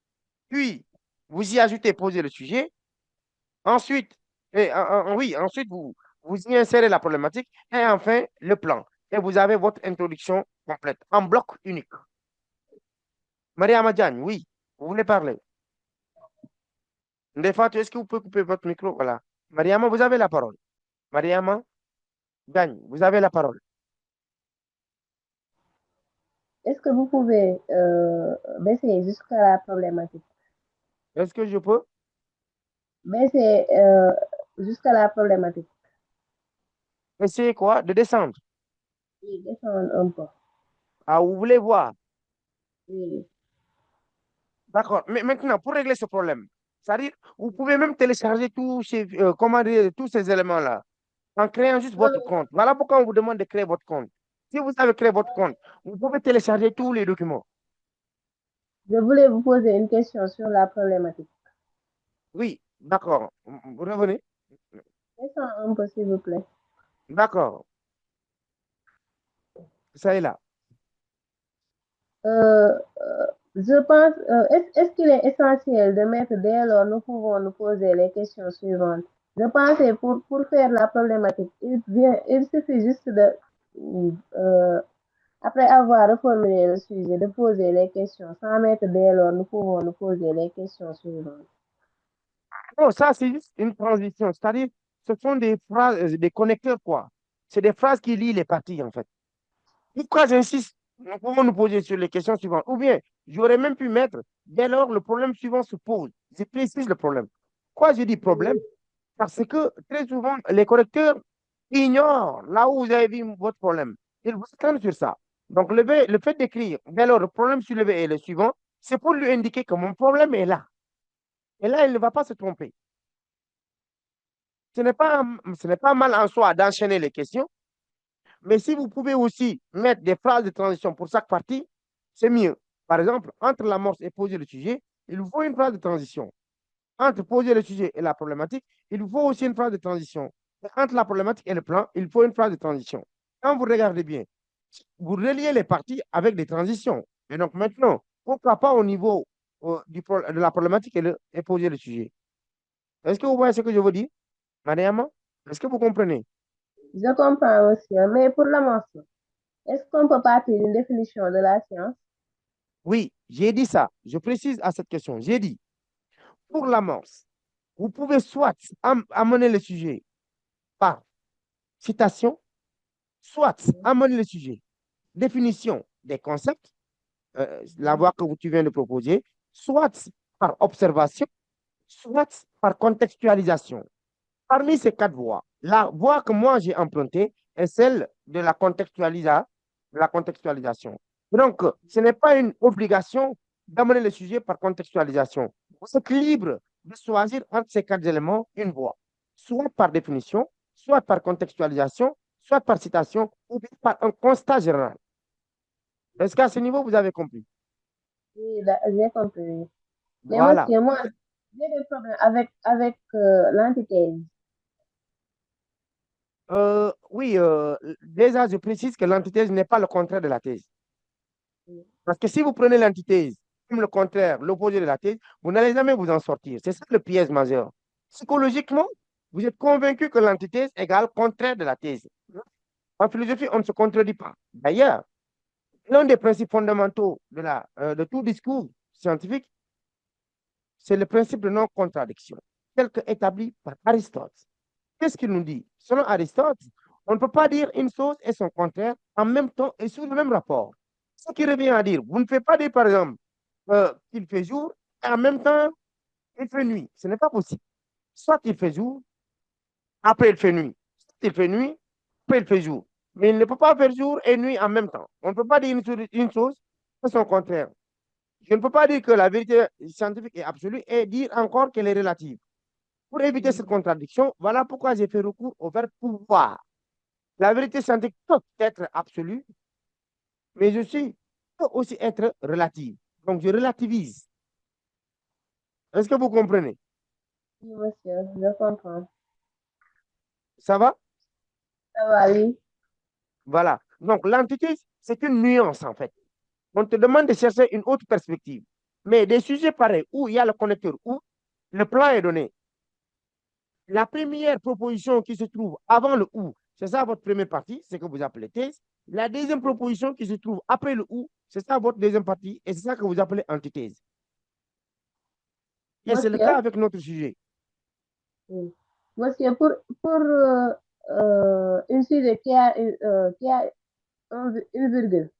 puis vous y ajoutez, posez le sujet. Ensuite, oui, ensuite vous y insérez la problématique et enfin le plan. Et vous avez votre introduction complète en bloc unique. Maria Diagne, oui, vous voulez parler. Ndefa, est-ce que vous pouvez couper votre micro? Voilà. Mariama, vous avez la parole. Mariama Diagne, vous avez la parole. Est-ce que vous pouvez baisser jusqu'à la problématique? Est-ce que je peux? Baisser jusqu'à la problématique. Essayez quoi? De descendre. Oui, descendre un peu. Ah, vous voulez voir? Oui. D'accord. Mais maintenant, pour régler ce problème, c'est-à-dire, vous pouvez même télécharger comment dire, tous ces éléments-là en créant juste votre compte. Voilà pourquoi on vous demande de créer votre compte. Si vous avez créé votre compte, vous pouvez télécharger tous les documents. Je voulais vous poser une question sur la problématique. Oui, d'accord. Vous revenez? Descendre un peu, s'il vous plaît. D'accord. Ça est là. Euh, je pense, est-ce qu'il est essentiel de mettre dès lors nous pouvons nous poser les questions suivantes? Je pensais pour faire la problématique, il suffit juste de, après avoir reformulé le sujet, de poser les questions sans mettre dès lors nous pouvons nous poser les questions suivantes. Non, ça, c'est juste une transition. C'est-à-dire, ce sont des phrases, des connecteurs, quoi. C'est des phrases qui lient les parties, en fait. Pourquoi j'insiste? Nous pouvons nous poser sur les questions suivantes. Ou bien, j'aurais même pu mettre, dès lors, le problème suivant se pose. Je précise le problème. Pourquoi je dis problème? Parce que très souvent, les correcteurs ignorent là où vous avez vu votre problème. Ils vous attendent sur ça. Donc, le fait d'écrire, dès lors, le problème soulevé est le suivant, c'est pour lui indiquer que mon problème est là. Et là, il ne va pas se tromper. Ce n'est pas mal en soi d'enchaîner les questions, mais si vous pouvez aussi mettre des phrases de transition pour chaque partie, c'est mieux. Par exemple, entre l'amorce et poser le sujet, il vous faut une phrase de transition. Entre poser le sujet et la problématique, il vous faut aussi une phrase de transition. Et entre la problématique et le plan, il faut une phrase de transition. Quand vous regardez bien, vous reliez les parties avec des transitions. Et donc maintenant, pourquoi pas au niveau de la problématique et poser le sujet? Est-ce que vous voyez ce que je veux dire, Mariama? Est-ce que vous comprenez? Je comprends aussi, mais pour la mention, est-ce qu'on peut partir d'une définition de la science? Oui, j'ai dit ça. Je précise à cette question. J'ai dit, pour l'amorce, vous pouvez soit amener le sujet par citation, soit amener le sujet, définition des concepts, la voie que tu viens de proposer, soit par observation, soit par contextualisation. Parmi ces 4 voies, la voie que moi j'ai empruntée est celle de la contextualisation. Donc, ce n'est pas une obligation d'amener le sujet par contextualisation. Vous êtes libre de choisir entre ces 4 éléments une voie, soit par définition, soit par contextualisation, soit par citation, ou bien par un constat général. Est-ce qu'à ce niveau, vous avez compris? Oui, j'ai compris. Mais Voilà. monsieur, moi, j'ai des problèmes avec l'antithèse. Oui, déjà, je précise que l'antithèse n'est pas le contraire de la thèse. Parce que si vous prenez l'antithèse comme le contraire, l'opposé de la thèse, vous n'allez jamais vous en sortir. C'est ça le piège majeur. Psychologiquement, vous êtes convaincu que l'antithèse égale contraire de la thèse. En philosophie, on ne se contredit pas. D'ailleurs, l'un des principes fondamentaux de tout discours scientifique, c'est le principe de non-contradiction, tel qu'établi par Aristote. Qu'est-ce qu'il nous dit? Selon Aristote, on ne peut pas dire une chose et son contraire en même temps et sous le même rapport. Ce qui revient à dire, vous ne pouvez pas dire, par exemple, qu'il fait jour et en même temps, il fait nuit. Ce n'est pas possible. Soit il fait jour, après il fait nuit. Soit il fait nuit, après il fait jour. Mais il ne peut pas faire jour et nuit en même temps. On ne peut pas dire une chose et son contraire. Je ne peux pas dire que la vérité scientifique est absolue et dire encore qu'elle est relative. Pour éviter cette contradiction, voilà pourquoi j'ai fait recours au verbe pouvoir. La vérité scientifique peut être absolue, mais peut aussi être relative. Donc, je relativise. Est-ce que vous comprenez? Oui, monsieur, je comprends. Ça va? Ça va, oui. Voilà. Donc, l'antithèse, c'est une nuance, en fait. On te demande de chercher une autre perspective. Mais des sujets pareils, où il y a le connecteur, où le plan est donné, la première proposition qui se trouve avant le ou, c'est ça votre première partie, c'est que vous appelez thèse. La deuxième proposition qui se trouve après le ou, c'est ça votre deuxième partie, et c'est ça que vous appelez antithèse. Et c'est le cas Monsieur, avec notre sujet. oui. Monsieur, pour un sujet qui a une virgule,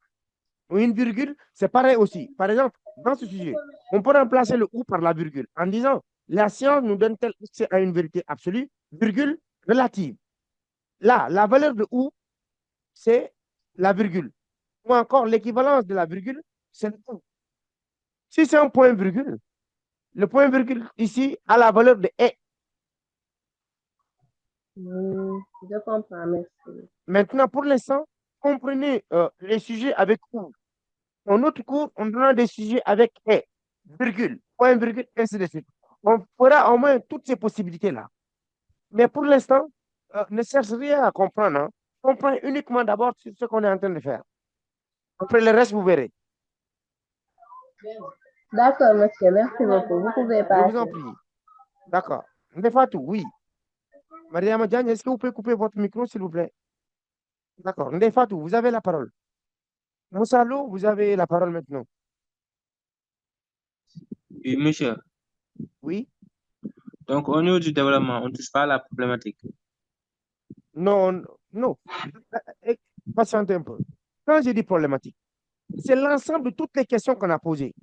Ou une virgule, c'est pareil aussi. Par exemple, dans ce sujet, on peut remplacer le ou par la virgule en disant la science nous donne-t-elle accès à une vérité absolue, virgule relative. Là, la valeur de ou, c'est la virgule. Ou encore l'équivalence de la virgule, c'est le ou. Si c'est un point virgule, le point virgule ici a la valeur de est. je comprends, merci. Maintenant, pour l'instant, comprenez les sujets avec ou. En autre cours, on donnera des sujets avec est, virgule, point virgule, ainsi de suite. On fera au moins toutes ces possibilités-là. Mais pour l'instant, ne cherche rien à comprendre. Hein. Comprends uniquement d'abord sur ce qu'on est en train de faire. Après le reste, vous verrez. D'accord, monsieur, merci beaucoup. Vous pouvez Je vous passer. en prie. D'accord. Ndefatou, oui. Mariama Diagne, est-ce que vous pouvez couper votre micro, s'il vous plaît? D'accord. Ndefatou, vous avez la parole. Moussalo, vous avez la parole maintenant. Oui, monsieur. Oui. Donc, au niveau du développement, on ne touche pas à la problématique. Non, non. Patientez un peu. Quand je dis problématique, c'est l'ensemble de toutes les questions qu'on a posées.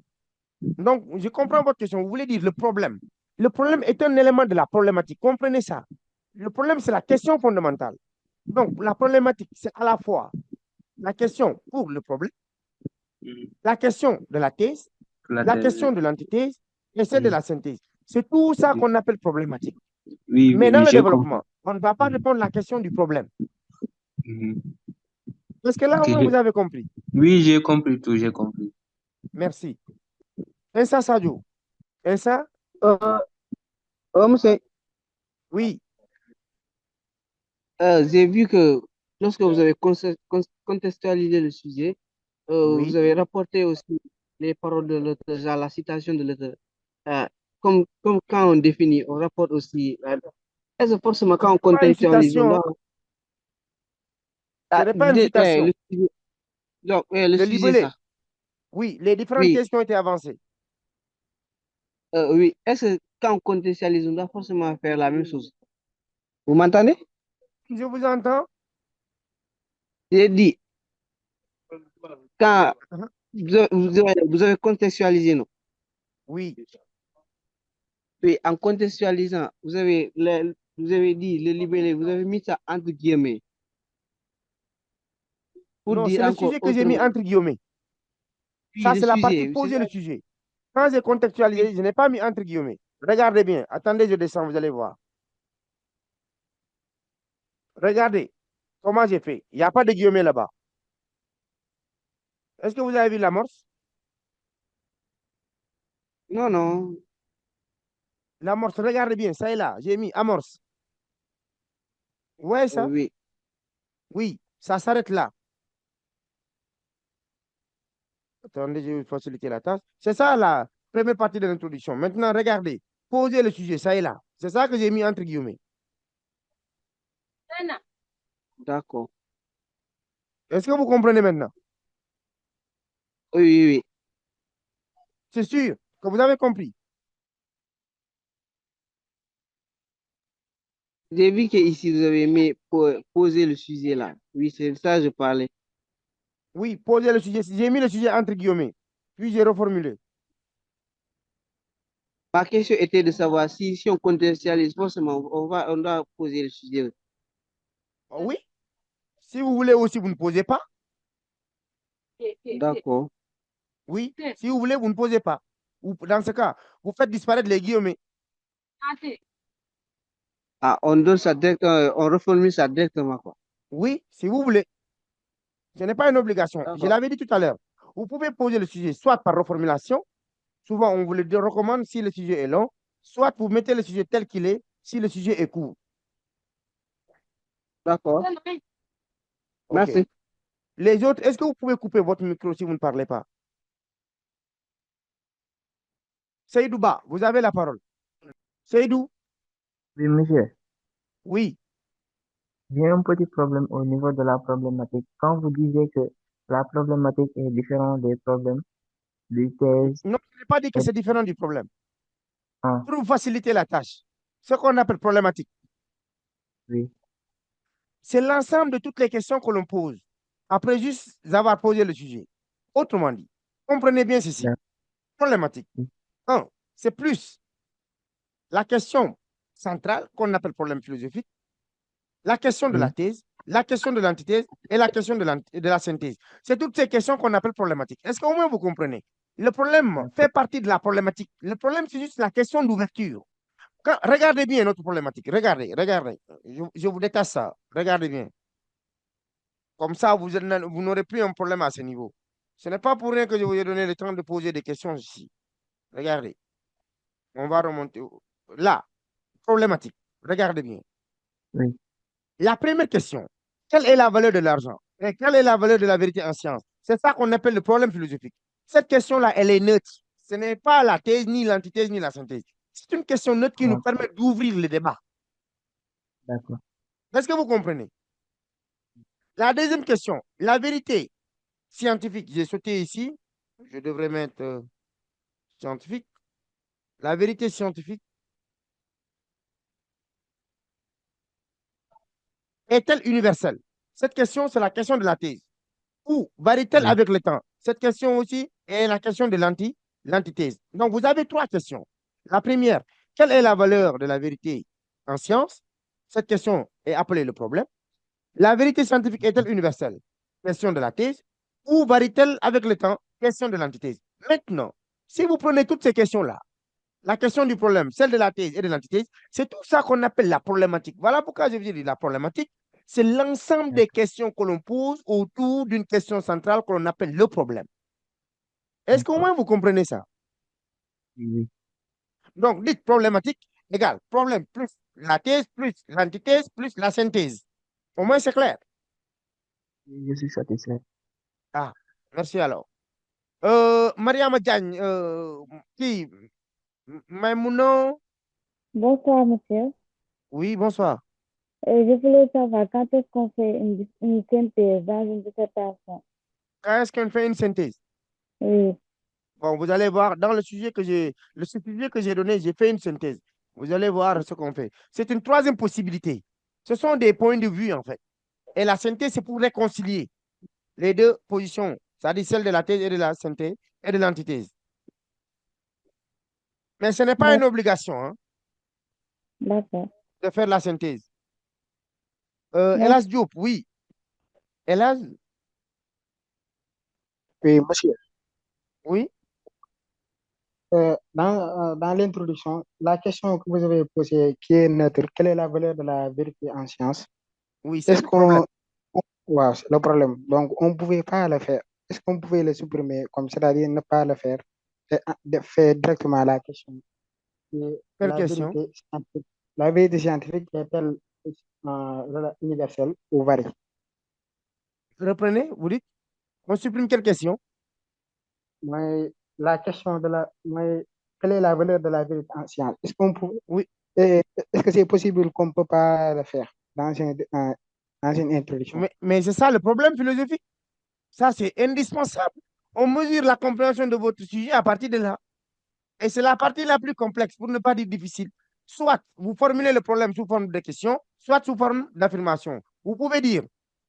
Donc, je comprends votre question. Vous voulez dire le problème. Le problème est un élément de la problématique. Comprenez ça. Le problème, c'est la question fondamentale. Donc, la problématique, c'est à la fois la question pour le problème, la question de la thèse, la question de l'antithèse et celle de la synthèse. C'est tout ça qu'on appelle problématique. Oui, Mais oui, dans oui, le j'ai compris. développement, on ne va pas répondre à la question du problème. Mhm. Parce que là, Ok, au moins, vous avez compris. oui, j'ai compris tout, j'ai compris. Merci. Insa Sadio. Insa, Monsieur, oui, j'ai vu que lorsque vous avez contextualisé le sujet, vous oui. avez rapporté aussi les paroles de l'auteur, genre la citation de l'auteur. Euh, comme quand on définit, on rapporte aussi. Est-ce que forcément quand on Pas une contextualise, on citation. doit. Ce n'est pas une citation. Le sujet, donc, le Le sujet, libellé. ça. Oui, les différentes Oui, thèses qui ont été avancées. oui. Est-ce que quand on contextualise, on doit forcément faire la même chose? Vous m'entendez? Je vous entends. J'ai dit, quand Uh-huh. vous avez contextualisé, non? Oui, Oui, en contextualisant, vous avez dit le libellé, vous avez mis ça entre guillemets pour non, c'est dire le encore sujet que j'ai mis autrement. entre guillemets. Puis Ça, le c'est la partie sujet, c'est poser ça. le sujet. Quand j'ai Oui, contextualisé, je n'ai pas mis entre guillemets. Regardez bien. Attendez, je descends, vous allez voir. Regardez comment j'ai fait. Il n'y a pas de guillemets là-bas. Est-ce que vous avez vu l'amorce? non, non. L'amorce, regardez bien, ça est là. J'ai mis amorce. Vous voyez ça? Oui, Oui, ça s'arrête là. Attendez, je vais faciliter la tâche. C'est ça la première partie de l'introduction. Maintenant, regardez. Posez le sujet, ça est là. C'est ça que j'ai mis entre guillemets. d'accord. Est-ce que vous comprenez maintenant? Oui, oui, oui. C'est sûr que vous avez compris. J'ai vu que ici vous avez mis pour poser le sujet là. Oui, c'est ça que je parlais. Oui, posez le sujet. J'ai mis le sujet entre guillemets. Puis j'ai reformulé. Ma question était de savoir si on contextualise, forcément, on doit poser le sujet. Oui, si vous voulez aussi, vous ne posez pas. D'accord. Oui, si vous voulez, vous ne posez pas. Ou, dans ce cas, vous faites disparaître les guillemets. Ah, on donne ça on reformule ça directement, quoi. Oui, si vous voulez. Ce n'est pas une obligation. Je D'accord. l'avais dit tout à l'heure. Vous pouvez poser le sujet soit par reformulation. Souvent, on vous le recommande si le sujet est long. Soit vous mettez le sujet tel qu'il est si le sujet est court. D'accord. OK. Merci. Les autres, est-ce que vous pouvez couper votre micro si vous ne parlez pas? Seydou Ba, vous avez la parole. Seydou, Oui, monsieur. oui. J'ai un petit problème au niveau de la problématique. Quand vous disiez que la problématique est différente des problèmes du thèse, Non, je n'ai pas dit que c'est différent du problème. ah, Pour vous faciliter la tâche, ce qu'on appelle problématique, oui, c'est l'ensemble de toutes les questions que l'on pose après juste avoir posé le sujet. Autrement dit, comprenez bien ceci. d'ac- Problématique. oui, Un, c'est plus la question centrale qu'on appelle problème philosophique, la question de la oui, thèse, la question de l'antithèse et la question de la synthèse. C'est toutes ces questions qu'on appelle problématiques. Est-ce qu'au moins vous comprenez? Le problème d'accord. fait partie de la problématique. Le problème, c'est juste la question d'ouverture. Regardez bien notre problématique. Regardez, regardez. Je vous détache ça. Regardez bien. Comme ça, vous n'aurez plus un problème à ce niveau. Ce n'est pas pour rien que je vous ai donné le temps de poser des questions ici. Regardez. On va remonter. Là, problématique. Regardez bien. Oui, La première question, quelle est la valeur de l'argent? Et quelle est la valeur de la vérité en science? C'est ça qu'on appelle le problème philosophique. Cette question-là, elle est neutre. Ce n'est pas la thèse, ni l'antithèse, ni la synthèse. C'est une question neutre qui nous ah, permet d'ouvrir le débat. d'accord. Est-ce que vous comprenez? La deuxième question, la vérité scientifique. J'ai sauté ici. Je devrais mettre scientifique. La vérité scientifique est-elle universelle? Cette question, c'est la question de la thèse. Ou varie-t-elle Oui. avec le temps? Cette question aussi est la question de l'antithèse. Donc, vous avez trois questions. La première, quelle est la valeur de la vérité en science? Cette question est appelée le problème. La vérité scientifique est-elle universelle? Question de la thèse. Ou varie-t-elle avec le temps? Question de l'antithèse. Maintenant, si vous prenez toutes ces questions-là, la question du problème, celle de la thèse et de l'antithèse, c'est tout ça qu'on appelle la problématique. Voilà pourquoi je veux dire la problématique. C'est l'ensemble des questions que l'on pose autour d'une question centrale que l'on appelle le problème. Est-ce qu'au moins vous comprenez ça? Oui. Donc, dites problématique égale problème plus la thèse plus l'antithèse plus la synthèse. Au moins, c'est clair. Je suis satisfait. Ah, merci alors. Mariama Diagne, qui? Maimouna? Bonsoir, monsieur. Oui, bonsoir. Je voulais savoir quand est-ce qu'on fait une synthèse dans une dissertation. Quand est-ce qu'on fait une synthèse? Oui, Bon, vous allez voir, dans le sujet que j'ai donné, j'ai fait une synthèse. Vous allez voir ce qu'on fait. C'est une troisième possibilité. Ce sont des points de vue, en fait. Et la synthèse, c'est pour réconcilier les deux positions, c'est-à-dire celle de la thèse et de la synthèse et de l'antithèse. Mais ce n'est pas une obligation hein, d'accord. de faire la synthèse. Merci. Elas Diop, oui. Elas, Oui, monsieur. oui. Dans l'introduction, la question que vous avez posée, qui est neutre, quelle est la valeur de la vérité en science? Oui, c'est Est-ce le problème. Wow, c'est le problème. Donc, on ne pouvait pas le faire. Est-ce qu'on pouvait le supprimer, comme c'est-à-dire ne pas le faire, et de faire directement la question? Et Quelle question? La vérité scientifique est-elle universelle ou varie? Reprenez, vous dites. On supprime quelle question? Mais la question quelle est la valeur de la vérité en science? Oui. Est-ce que c'est possible qu'on ne peut pas le faire dans une introduction? Mais c'est ça le problème philosophique. Ça, c'est indispensable. On mesure la compréhension de votre sujet à partir de là. Et c'est la partie la plus complexe, pour ne pas dire difficile. Soit vous formulez le problème sous forme de question, soit sous forme d'affirmation. Vous pouvez dire,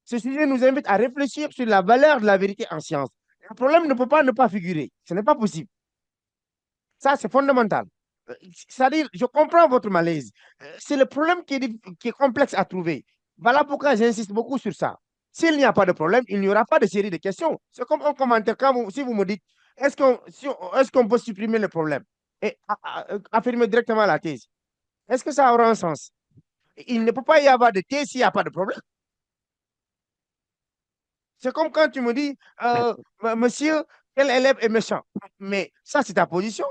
ce sujet nous invite à réfléchir sur la valeur de la vérité en science. Le problème ne peut pas ne pas figurer. Ce n'est pas possible. Ça, c'est fondamental. C'est-à-dire, je comprends votre malaise. C'est le problème qui est complexe à trouver. Voilà pourquoi j'insiste beaucoup sur ça. S'il n'y a pas de problème, il n'y aura pas de série de questions. C'est comme un commentaire. Si vous me dites, est-ce qu'on peut supprimer le problème et affirmer directement la thèse? Est-ce que ça aura un sens? Il ne peut pas y avoir de thèse s'il n'y a pas de problème. C'est comme quand tu me dis, monsieur, quel élève est méchant? Mais ça, c'est ta position.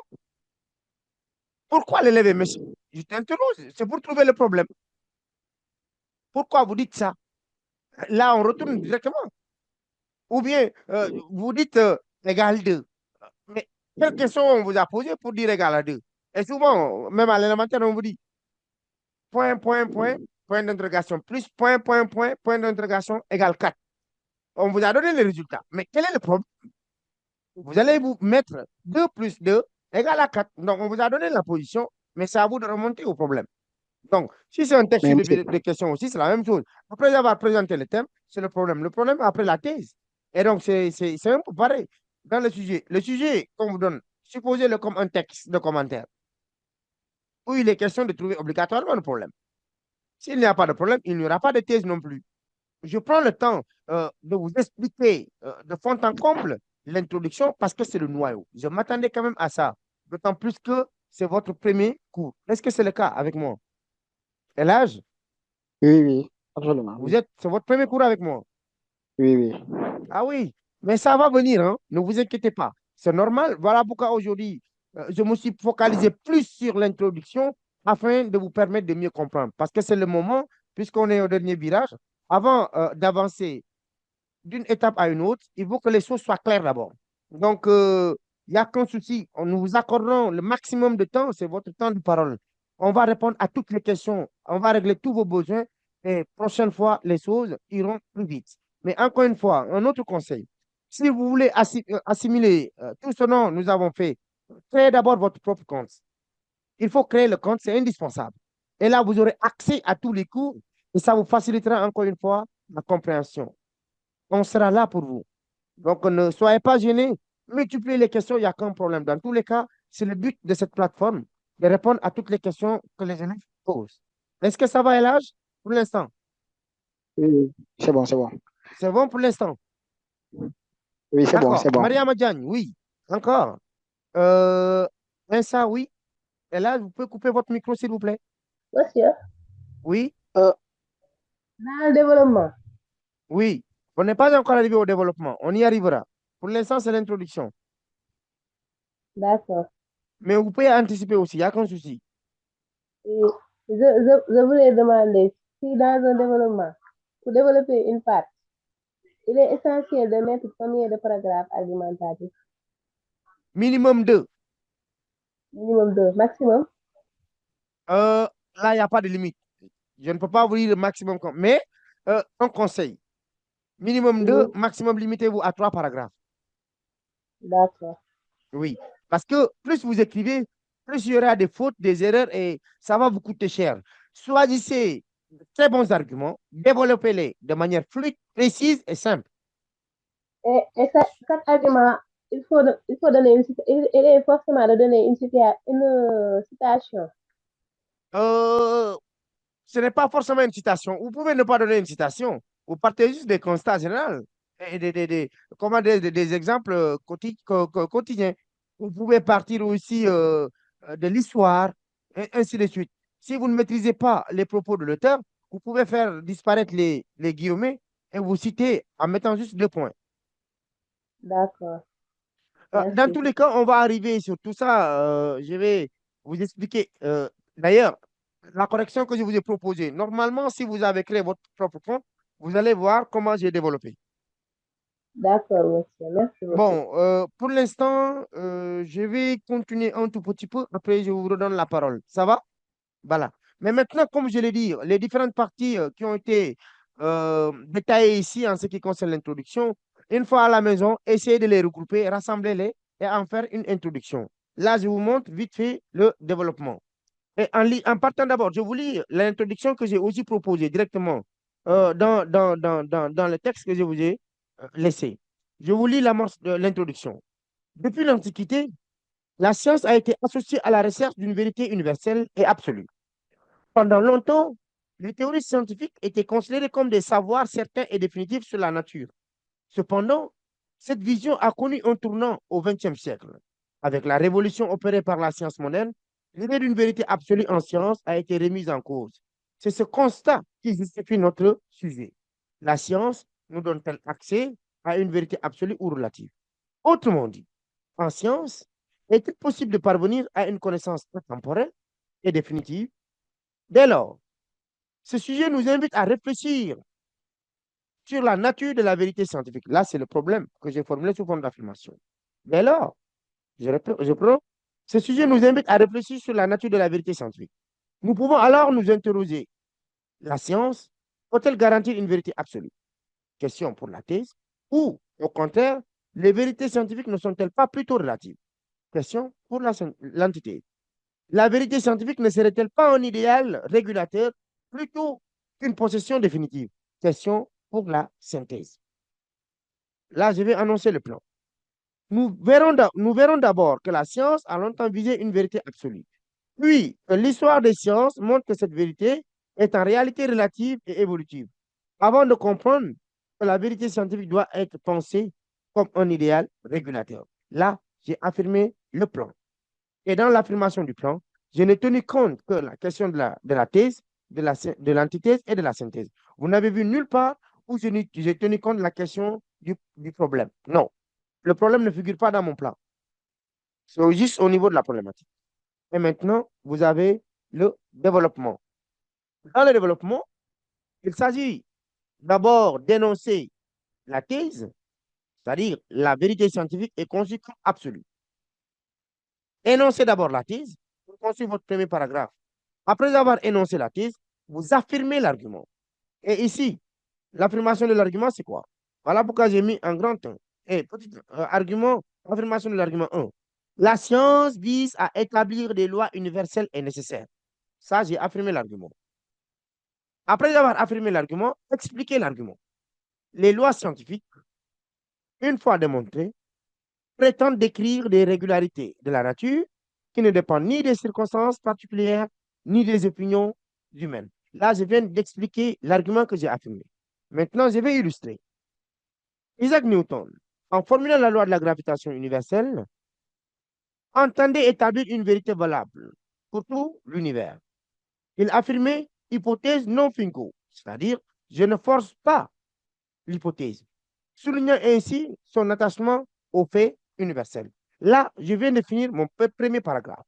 Pourquoi l'élève est méchant? Je t'interroge. C'est pour trouver le problème. Pourquoi vous dites ça? Là, on retourne directement. Ou bien, vous dites égal 2. Mais quelle question on vous a posée pour dire égal à 2? Et souvent, même à l'élémentaire, on vous dit point, point, point, point d'interrogation, plus point, point, point, point d'interrogation égale 4. On vous a donné les résultats. Mais quel est le problème? Vous allez vous mettre 2 plus 2 égale à 4. Donc, on vous a donné la position, mais c'est à vous de remonter au problème. Donc, si c'est un texte de questions aussi, c'est la même chose. Après avoir présenté le thème, c'est le problème. Le problème, après la thèse. Et donc, c'est un peu pareil dans le sujet qu'on vous donne, supposez-le comme un texte de commentaire, où il est question de trouver obligatoirement le problème. S'il n'y a pas de problème, il n'y aura pas de thèse non plus. Je prends le temps de vous expliquer de fond en comble l'introduction parce que c'est le noyau. Je m'attendais quand même à ça, d'autant plus que c'est votre premier cours. Est-ce que c'est le cas avec moi? Et l'âge? Oui, oui, absolument. C'est votre premier cours avec moi? Oui, oui. Ah oui, mais ça va venir, hein? Ne vous inquiétez pas. C'est normal. Voilà pourquoi aujourd'hui, je me suis focalisé plus sur l'introduction afin de vous permettre de mieux comprendre. Parce que c'est le moment, puisqu'on est au dernier virage, avant d'avancer d'une étape à une autre, il faut que les choses soient claires d'abord. Donc, il n'y a qu'un souci. Nous vous accorderons le maximum de temps, c'est votre temps de parole. On va répondre à toutes les questions, on va régler tous vos besoins et prochaine fois, les choses iront plus vite. Mais encore une fois, un autre conseil. Si vous voulez assimiler tout ce dont nous avons fait, créez d'abord votre propre compte. Il faut créer le compte, c'est indispensable. Et là, vous aurez accès à tous les cours Et ça vous facilitera encore une fois la compréhension. On sera là pour vous. Donc, ne soyez pas gênés. Multipliez les questions, il n'y a aucun problème. Dans tous les cas, c'est le but de cette plateforme, de répondre à toutes les questions que les élèves posent. Est-ce que ça va, Elage, pour l'instant? Oui, c'est bon, c'est bon. C'est bon pour l'instant? Oui, c'est bon, D'accord. c'est bon. Maria Diagne, oui. Encore. Euh, Insa, oui. Elage, vous pouvez couper votre micro, s'il vous plaît? Monsieur, Oui, dans le développement, oui. On n'est pas encore arrivé au développement. On y arrivera. Pour l'instant, c'est l'introduction. d'accord. Mais vous pouvez anticiper aussi, il n'y a aucun souci. Et je voulais demander si dans un développement, pour développer une part, il est essentiel de mettre combien de paragraphes argumentatifs? Minimum 2. Minimum 2, maximum? Là, il n'y a pas de limite. Je ne peux pas vous dire le maximum. Mais un conseil. Minimum 2, maximum limitez-vous à 3 paragraphes. D'accord. Oui. Parce que plus vous écrivez, plus il y aura des fautes, des erreurs et ça va vous coûter cher. Choisissez de très bons arguments, développez-les de manière fluide, précise et simple. Et chaque argument, il faut donner il est forcément de donner une citation. Ce n'est pas forcément une citation. Vous pouvez ne pas donner une citation. Vous partez juste des constats généraux et comment des exemples quotidiens. Vous pouvez partir aussi de l'histoire et ainsi de suite. Si vous ne maîtrisez pas les propos de l'auteur, vous pouvez faire disparaître les guillemets et vous citer en mettant juste 2 points. D'accord. Dans Merci. tous les cas, on va arriver sur tout ça. Je vais vous expliquer. D'ailleurs, la correction que je vous ai proposée, normalement, si vous avez créé votre propre compte, vous allez voir comment j'ai développé. D'accord, monsieur. Merci beaucoup. Bon, pour l'instant, je vais continuer un tout petit peu. Après, je vous redonne la parole. Ça va? Voilà. Mais maintenant, comme je l'ai dit, les différentes parties qui ont été détaillées ici en ce qui concerne l'introduction, une fois à la maison, essayez de les regrouper, rassembler-les et en faire une introduction. Là, je vous montre vite fait le développement. Et en partant d'abord, je vous lis l'introduction que j'ai aussi proposée directement dans le texte que je vous ai laissé. Je vous lis l'introduction. Depuis l'Antiquité, la science a été associée à la recherche d'une vérité universelle et absolue. Pendant longtemps, les théories scientifiques étaient considérées comme des savoirs certains et définitifs sur la nature. Cependant, cette vision a connu un tournant au XXe siècle. Avec la révolution opérée par la science moderne, l'idée d'une vérité absolue en science a été remise en cause. C'est ce constat qui justifie notre sujet. La science nous donne-t-elle accès à une vérité absolue ou relative? Autrement dit, en science, est-il possible de parvenir à une connaissance intemporelle et définitive? Dès lors, ce sujet nous invite à réfléchir sur la nature de la vérité scientifique. Là, c'est le problème que j'ai formulé sous forme d'affirmation. Dès lors, je prends, ce sujet nous invite à réfléchir sur la nature de la vérité scientifique. Nous pouvons alors nous interroger, la science peut-elle garantir une vérité absolue? Question pour la thèse. Ou, au contraire, les vérités scientifiques ne sont-elles pas plutôt relatives? Question pour l'antithèse. La vérité scientifique ne serait-elle pas un idéal régulateur plutôt qu'une possession définitive? Question pour la synthèse. Là, je vais annoncer le plan. Nous verrons d'abord que la science a longtemps visé une vérité absolue. Puis, l'histoire des sciences montre que cette vérité est en réalité relative et évolutive. Avant de comprendre que la vérité scientifique doit être pensée comme un idéal régulateur. Là, j'ai affirmé le plan. Et dans l'affirmation du plan, je n'ai tenu compte que la question de la thèse, de l'antithèse et de la synthèse. Vous n'avez vu nulle part où j'ai tenu compte de la question du problème. Non, le problème ne figure pas dans mon plan. C'est juste au niveau de la problématique. Et maintenant, vous avez le développement. Dans le développement, il s'agit d'abord d'énoncer la thèse, c'est-à-dire la vérité scientifique est conçue comme absolue. Énoncez d'abord la thèse, vous construisez votre premier paragraphe. Après avoir énoncé la thèse, vous affirmez l'argument. Et ici, l'affirmation de l'argument, c'est quoi? Voilà pourquoi j'ai mis un grand 1. Et petit argument, affirmation de l'argument 1. La science vise à établir des lois universelles et nécessaires. Ça, j'ai affirmé l'argument. Après avoir affirmé l'argument, expliquez l'argument. Les lois scientifiques, une fois démontrées, prétendent décrire des régularités de la nature qui ne dépendent ni des circonstances particulières, ni des opinions humaines. Là, je viens d'expliquer l'argument que j'ai affirmé. Maintenant, je vais illustrer. Isaac Newton, en formulant la loi de la gravitation universelle, entendait établir une vérité valable pour tout l'univers. Il affirmait hypothèse non finco, c'est-à-dire je ne force pas l'hypothèse, soulignant ainsi son attachement au fait universel. Là, je viens de finir mon premier paragraphe.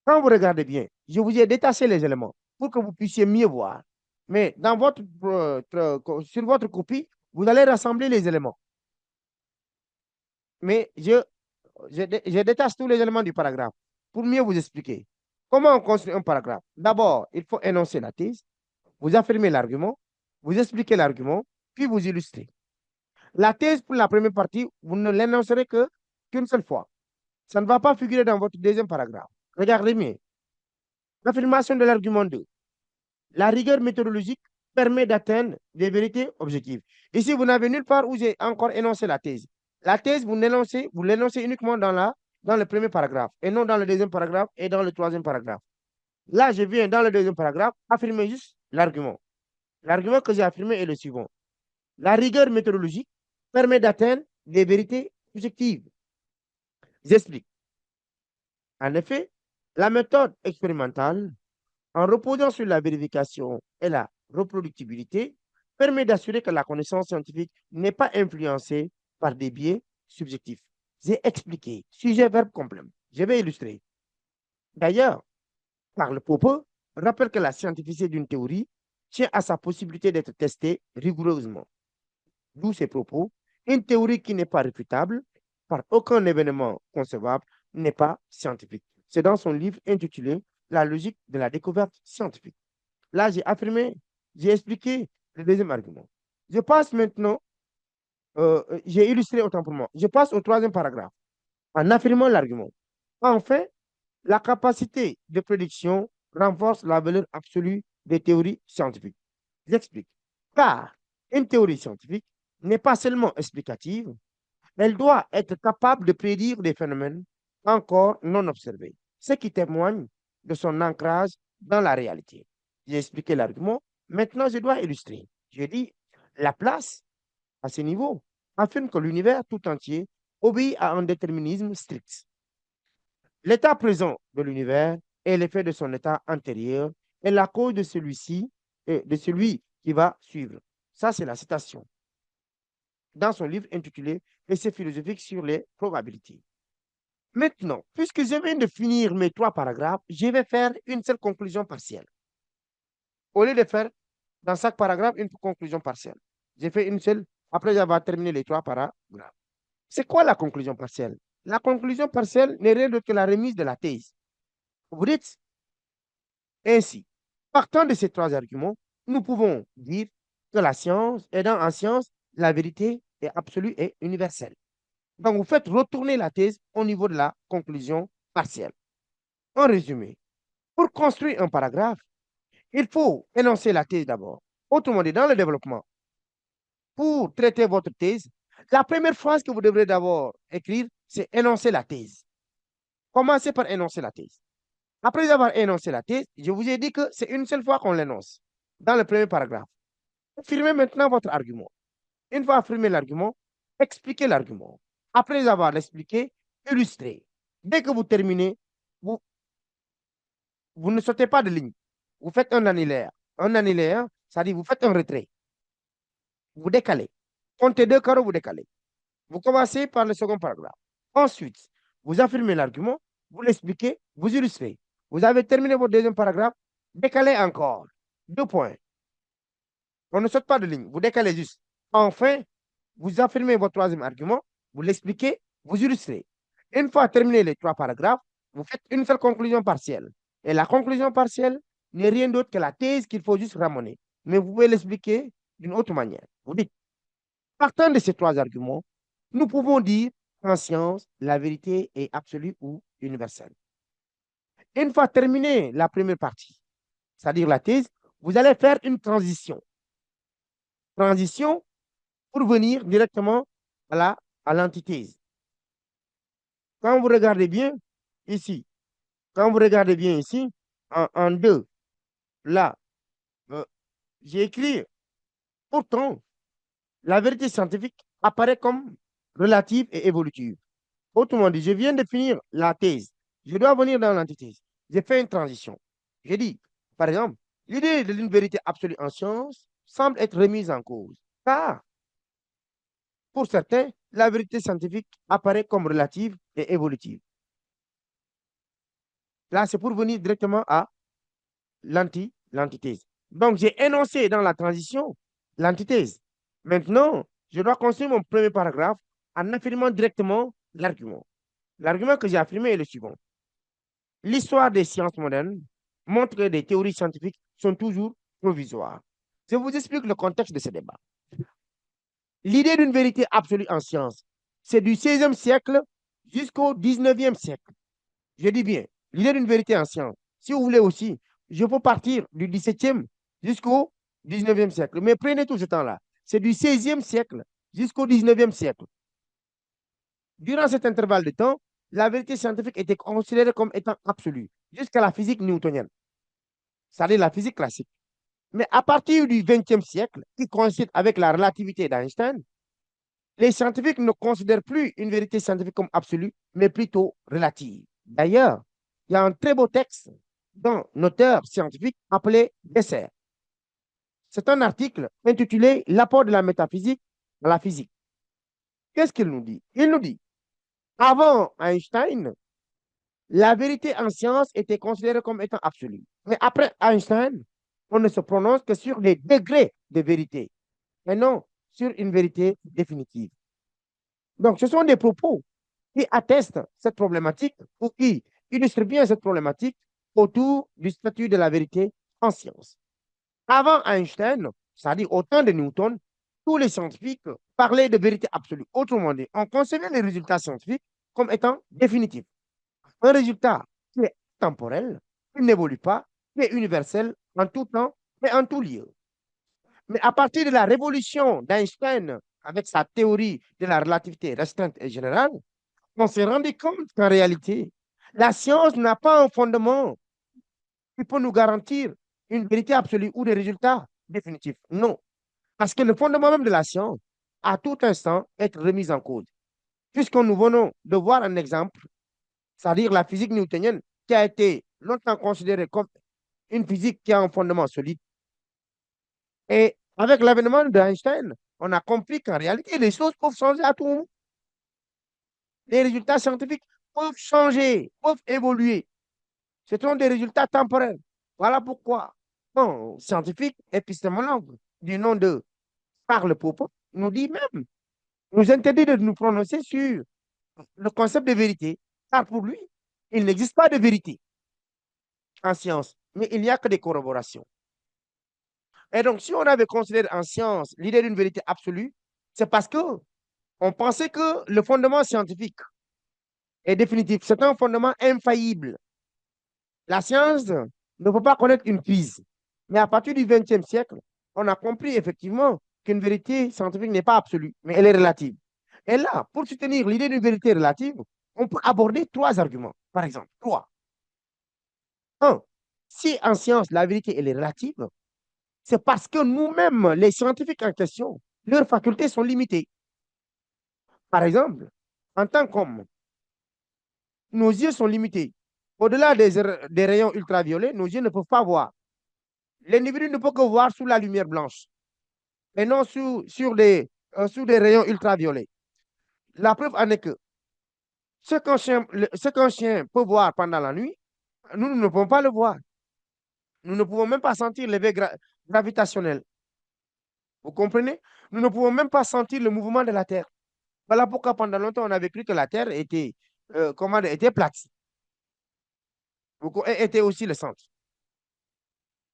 Quand vous regardez bien, je vous ai détaché les éléments pour que vous puissiez mieux voir. Mais dans sur votre copie, vous allez rassembler les éléments. Mais je détache tous les éléments du paragraphe pour mieux vous expliquer. Comment on construit un paragraphe? D'abord, il faut énoncer la thèse, vous affirmez l'argument, vous expliquez l'argument, puis vous illustrez. La thèse pour la première partie, vous ne l'énoncerez qu'une seule fois. Ça ne va pas figurer dans votre deuxième paragraphe. Regardez bien. L'affirmation de l'argument 2. La rigueur méthodologique permet d'atteindre des vérités objectives. Ici, vous n'avez nulle part où j'ai encore énoncé la thèse. La thèse, vous l'énoncez uniquement dans le premier paragraphe et non dans le deuxième paragraphe et dans le troisième paragraphe. Là, je viens dans le deuxième paragraphe affirmer juste l'argument. L'argument que j'ai affirmé est le suivant. La rigueur méthodologique permet d'atteindre des vérités objectives. J'explique. En effet, la méthode expérimentale, en reposant sur la vérification et la reproductibilité, permet d'assurer que la connaissance scientifique n'est pas influencée par des biais subjectifs. J'ai expliqué, sujet, verbe, complément. Je vais illustrer. D'ailleurs, par le propos, rappelle que la scientificité d'une théorie tient à sa possibilité d'être testée rigoureusement. D'où ces propos. Une théorie qui n'est pas réfutable par aucun événement concevable n'est pas scientifique. C'est dans son livre intitulé La logique de la découverte scientifique. Là, j'ai affirmé, j'ai expliqué le deuxième argument. Je passe maintenant, j'ai illustré autant pour moi. Je passe au troisième paragraphe en affirmant l'argument. Enfin, la capacité de prédiction renforce la valeur absolue des théories scientifiques. J'explique. Car une théorie scientifique n'est pas seulement explicative, elle doit être capable de prédire des phénomènes encore non observés, ce qui témoigne de son ancrage dans la réalité. J'ai expliqué l'argument, maintenant je dois illustrer. Je dis, la place à ce niveau affirme que l'univers tout entier obéit à un déterminisme strict. L'état présent de l'univers est l'effet de son état antérieur et la cause de celui-ci et de celui qui va suivre. Ça, c'est la citation dans son livre intitulé Essai philosophique sur les probabilités. Maintenant, puisque je viens de finir mes 3 paragraphes, je vais faire une seule conclusion partielle. Au lieu de faire dans chaque paragraphe une conclusion partielle, j'ai fait une seule après avoir terminé les 3 paragraphes. C'est quoi la conclusion partielle? La conclusion partielle n'est rien d'autre que la remise de la thèse. Vous dites ainsi, partant de ces 3 arguments, nous pouvons dire que la science, en science, la vérité est absolue et universelle. Donc, vous faites retourner la thèse au niveau de la conclusion partielle. En résumé, pour construire un paragraphe, il faut énoncer la thèse d'abord. Autrement dit, dans le développement, pour traiter votre thèse, la première phrase que vous devrez d'abord écrire, c'est énoncer la thèse. Commencez par énoncer la thèse. Après avoir énoncé la thèse, je vous ai dit que c'est une seule fois qu'on l'énonce, dans le premier paragraphe. Affirmez maintenant votre argument. Une fois affirmé l'argument, expliquez l'argument. Après avoir expliqué, illustrez. Dès que vous terminez, vous ne sautez pas de ligne. Vous faites un annulaire. Un annulaire, c'est-à-dire vous faites un retrait. Vous décalez. Comptez 2 carreaux, vous décalez. Vous commencez par le second paragraphe. Ensuite, vous affirmez l'argument, vous l'expliquez, vous illustrez. Vous avez terminé votre deuxième paragraphe, décalez encore. 2 points. On ne saute pas de ligne, vous décalez juste. Enfin, vous affirmez votre troisième argument, vous l'expliquez, vous illustrez. Une fois terminé les 3 paragraphes, vous faites une seule conclusion partielle. Et la conclusion partielle n'est rien d'autre que la thèse qu'il faut juste ramener. Mais vous pouvez l'expliquer d'une autre manière. Vous dites, partant de ces 3 arguments, nous pouvons dire en science, la vérité est absolue ou universelle. Une fois terminé la première partie, c'est-à-dire la thèse, vous allez faire une transition. Transition pour venir directement à l'antithèse. Quand vous regardez bien ici, en 2, là, j'ai écrit, pourtant, la vérité scientifique apparaît comme relative et évolutive. Autrement dit, je viens de finir la thèse. Je dois venir dans l'antithèse. J'ai fait une transition. J'ai dit, par exemple, l'idée de l'une vérité absolue en science semble être remise en cause. Car, pour certains, la vérité scientifique apparaît comme relative et évolutive. Là, c'est pour venir directement à l'antithèse. Donc, j'ai énoncé dans la transition l'antithèse. Maintenant, je dois construire mon premier paragraphe en affirmant directement l'argument. L'argument que j'ai affirmé est le suivant. L'histoire des sciences modernes montre que des théories scientifiques sont toujours provisoires. Je vous explique le contexte de ce débat. L'idée d'une vérité absolue en science, c'est du 16e siècle jusqu'au 19e siècle. Je dis bien, l'idée d'une vérité en science. Si vous voulez aussi, je peux partir du 17e jusqu'au 19e siècle. Mais prenez tout ce temps-là. C'est du 16e siècle jusqu'au 19e siècle. Durant cet intervalle de temps, la vérité scientifique était considérée comme étant absolue, jusqu'à la physique newtonienne, c'est-à-dire la physique classique. Mais à partir du 20e siècle, qui coïncide avec la relativité d'Einstein, les scientifiques ne considèrent plus une vérité scientifique comme absolue, mais plutôt relative. D'ailleurs, il y a un très beau texte d'un auteur scientifique appelé Besser. C'est un article intitulé L'apport de la métaphysique à la physique. Qu'est-ce qu'il nous dit? Il nous dit, avant Einstein, la vérité en science était considérée comme étant absolue. Mais après Einstein, on ne se prononce que sur les degrés de vérité, et non sur une vérité définitive. Donc, ce sont des propos qui attestent cette problématique ou qui illustrent bien cette problématique autour du statut de la vérité en science. Avant Einstein, c'est-à-dire au temps de Newton, tous les scientifiques parlaient de vérité absolue. Autrement dit, on concevait les résultats scientifiques comme étant définitifs. Un résultat qui est temporel, qui n'évolue pas, qui est universel en tout temps et en tout lieu. Mais à partir de la révolution d'Einstein, avec sa théorie de la relativité restreinte et générale, on s'est rendu compte qu'en réalité, la science n'a pas un fondement qui peut nous garantir une vérité absolue ou des résultats définitifs. Non. Parce que le fondement même de la science, à tout instant, est remis en cause. Puisque nous venons de voir un exemple, c'est-à-dire la physique newtonienne, qui a été longtemps considérée comme une physique qui a un fondement solide. Et avec l'avènement d'Einstein, on a compris qu'en réalité, les choses peuvent changer à tout moment. Les résultats scientifiques peuvent changer, peuvent évoluer. Ce sont des résultats temporaires. Voilà pourquoi un scientifique épistémologue du nom de Karl Popper nous dit même, nous interdit de nous prononcer sur le concept de vérité, car pour lui, il n'existe pas de vérité en science, mais il n'y a que des corroborations. Et donc, si on avait considéré en science l'idée d'une vérité absolue, c'est parce que on pensait que le fondement scientifique est définitif. C'est un fondement infaillible. La science ne peut pas connaître une crise. Mais à partir du XXe siècle, on a compris effectivement qu'une vérité scientifique n'est pas absolue, mais elle est relative. Et là, pour soutenir l'idée d'une vérité relative, on peut aborder 3 arguments. Par exemple, 3. 1. Si en science, la vérité elle est relative, c'est parce que nous-mêmes, les scientifiques en question, leurs facultés sont limitées. Par exemple, en tant qu'homme, nos yeux sont limités. Au-delà des rayons ultraviolets, nos yeux ne peuvent pas voir. L'individu ne peut que voir sous la lumière blanche et non sur des rayons ultraviolets. La preuve en est que ce qu'un chien peut voir pendant la nuit, nous ne pouvons pas le voir. Nous ne pouvons même pas sentir l'effet gravitationnel. Vous comprenez? Nous ne pouvons même pas sentir le mouvement de la Terre. Voilà pourquoi pendant longtemps, on avait cru que la Terre était, était plate. Était aussi le centre.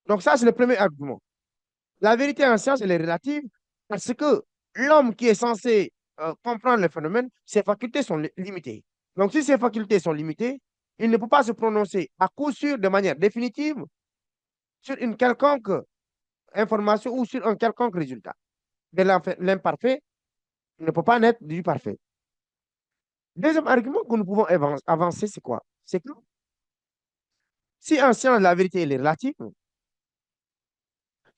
Donc ça, c'est le premier argument. La vérité en science, elle est relative parce que l'homme qui est censé comprendre le phénomène, ses facultés sont limitées. Donc si ses facultés sont limitées, il ne peut pas se prononcer à coup sûr de manière définitive sur une quelconque information ou sur un quelconque résultat. De l'imparfait ne peut pas naître du parfait. Deuxième argument que nous pouvons avancer, c'est quoi? C'est que si en science la vérité elle est relative,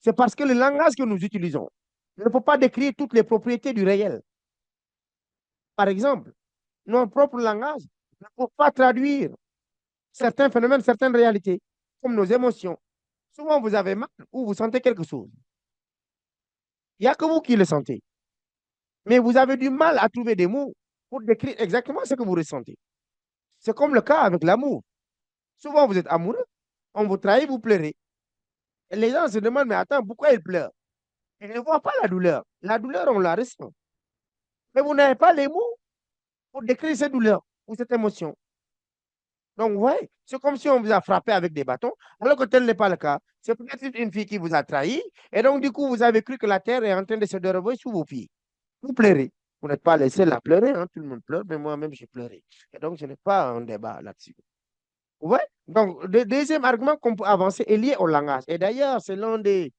c'est parce que le langage que nous utilisons ne peut pas décrire toutes les propriétés du réel. Par exemple, notre propre langage ne peut pas traduire certains phénomènes, certaines réalités, comme nos émotions. Souvent, vous avez mal ou vous sentez quelque chose. Il n'y a que vous qui le sentez. Mais vous avez du mal à trouver des mots pour décrire exactement ce que vous ressentez. C'est comme le cas avec l'amour. Souvent, vous êtes amoureux, on vous trahit, vous pleurez. Et les gens se demandent, mais attends, pourquoi ils pleurent? Ils ne voient pas la douleur. La douleur, on la ressent. Mais vous n'avez pas les mots pour décrire cette douleur ou cette émotion. Donc, ouais, c'est comme si on vous a frappé avec des bâtons, alors que tel n'est pas le cas. C'est peut-être une fille qui vous a trahi, et donc, du coup, vous avez cru que la terre est en train de se dérober sous vos pieds. Vous pleurez. Vous n'êtes pas les seuls à pleurer, hein, tout le monde pleure, mais moi-même, j'ai pleuré. Et donc, ce n'est pas un débat là-dessus. Ouais. Donc, le deuxième argument qu'on peut avancer est lié au langage. Et d'ailleurs, c'est l'un des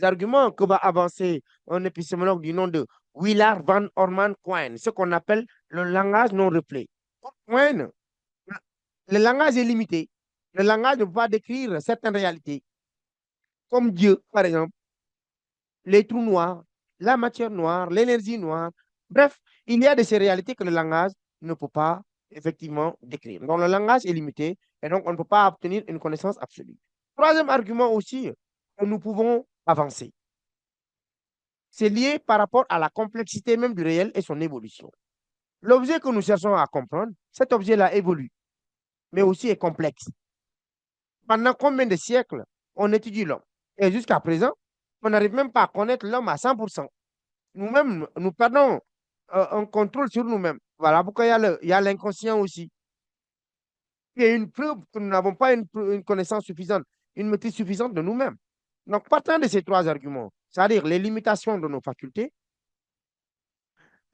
arguments que va avancer un épistémologue du nom de Willard Van Orman Quine, ce qu'on appelle le langage non reflet. Pour Quine, le langage est limité. Le langage ne peut pas décrire certaines réalités, comme Dieu, par exemple, les trous noirs, la matière noire, l'énergie noire. Bref, il y a de ces réalités que le langage ne peut pas effectivement décrire. Donc, le langage est limité et donc on ne peut pas obtenir une connaissance absolue. Troisième argument aussi que nous pouvons avancer, c'est lié par rapport à la complexité même du réel et son évolution. L'objet que nous cherchons à comprendre, cet objet-là évolue, mais aussi est complexe. Pendant combien de siècles on étudie l'homme? Et jusqu'à présent, on n'arrive même pas à connaître l'homme à 100%. Nous-mêmes, nous perdons un contrôle sur nous-mêmes. Voilà pourquoi il y a l'inconscient aussi. Il y a une preuve que nous n'avons pas une connaissance suffisante, une maîtrise suffisante de nous-mêmes. Donc, partant de ces trois arguments, c'est-à-dire les limitations de nos facultés,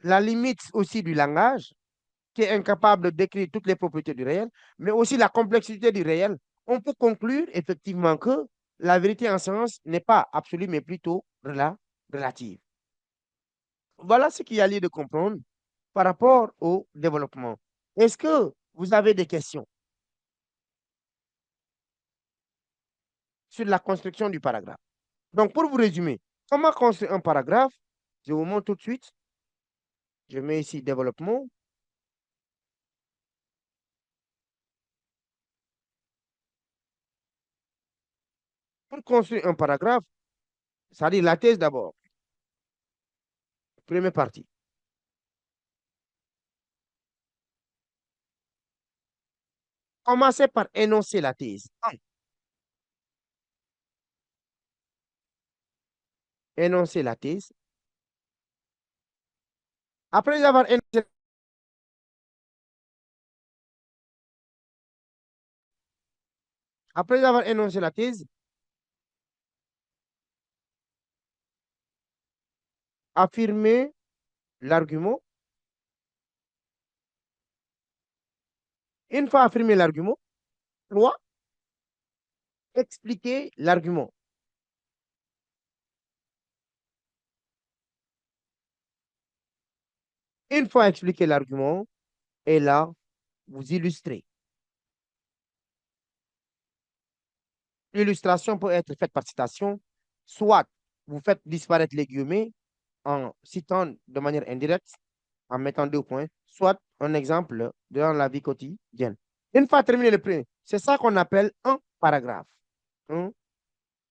la limite aussi du langage, qui est incapable de décrire toutes les propriétés du réel, mais aussi la complexité du réel, on peut conclure effectivement que la vérité en science n'est pas absolue, mais plutôt relative. Voilà ce qu'il y a lieu de comprendre par rapport au développement. Est-ce que vous avez des questions sur la construction du paragraphe? Donc, pour vous résumer, comment construire un paragraphe? Je vous montre tout de suite. Je mets ici développement. Pour construire un paragraphe, c'est-à-dire la thèse d'abord. Première partie. Commencez par énoncer la thèse. Énoncer la thèse. Après avoir énoncé la thèse, affirmer l'argument. Une fois affirmé l'argument, 3, expliquer l'argument. Une fois expliqué l'argument, et là, vous illustrez. L'illustration peut être faite par citation, soit vous faites disparaître les guillemets en citant de manière indirecte, en mettant 2 points, soit un exemple dans la vie quotidienne. Une fois terminé le premier, c'est ça qu'on appelle un paragraphe. Un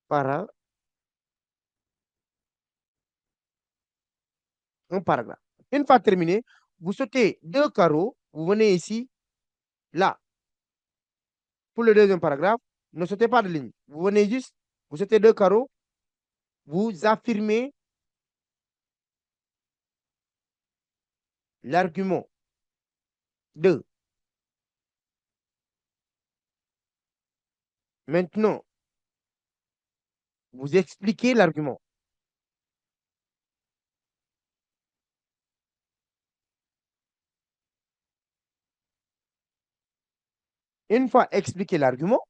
paragraphe. Une fois terminé, vous sautez 2 carreaux, vous venez ici, là. Pour le deuxième paragraphe, ne sautez pas de ligne. Vous venez juste, vous sautez 2 carreaux, vous affirmez l'argument. 2. Maintenant, vous expliquez l'argument. Une fois expliqué l'argument,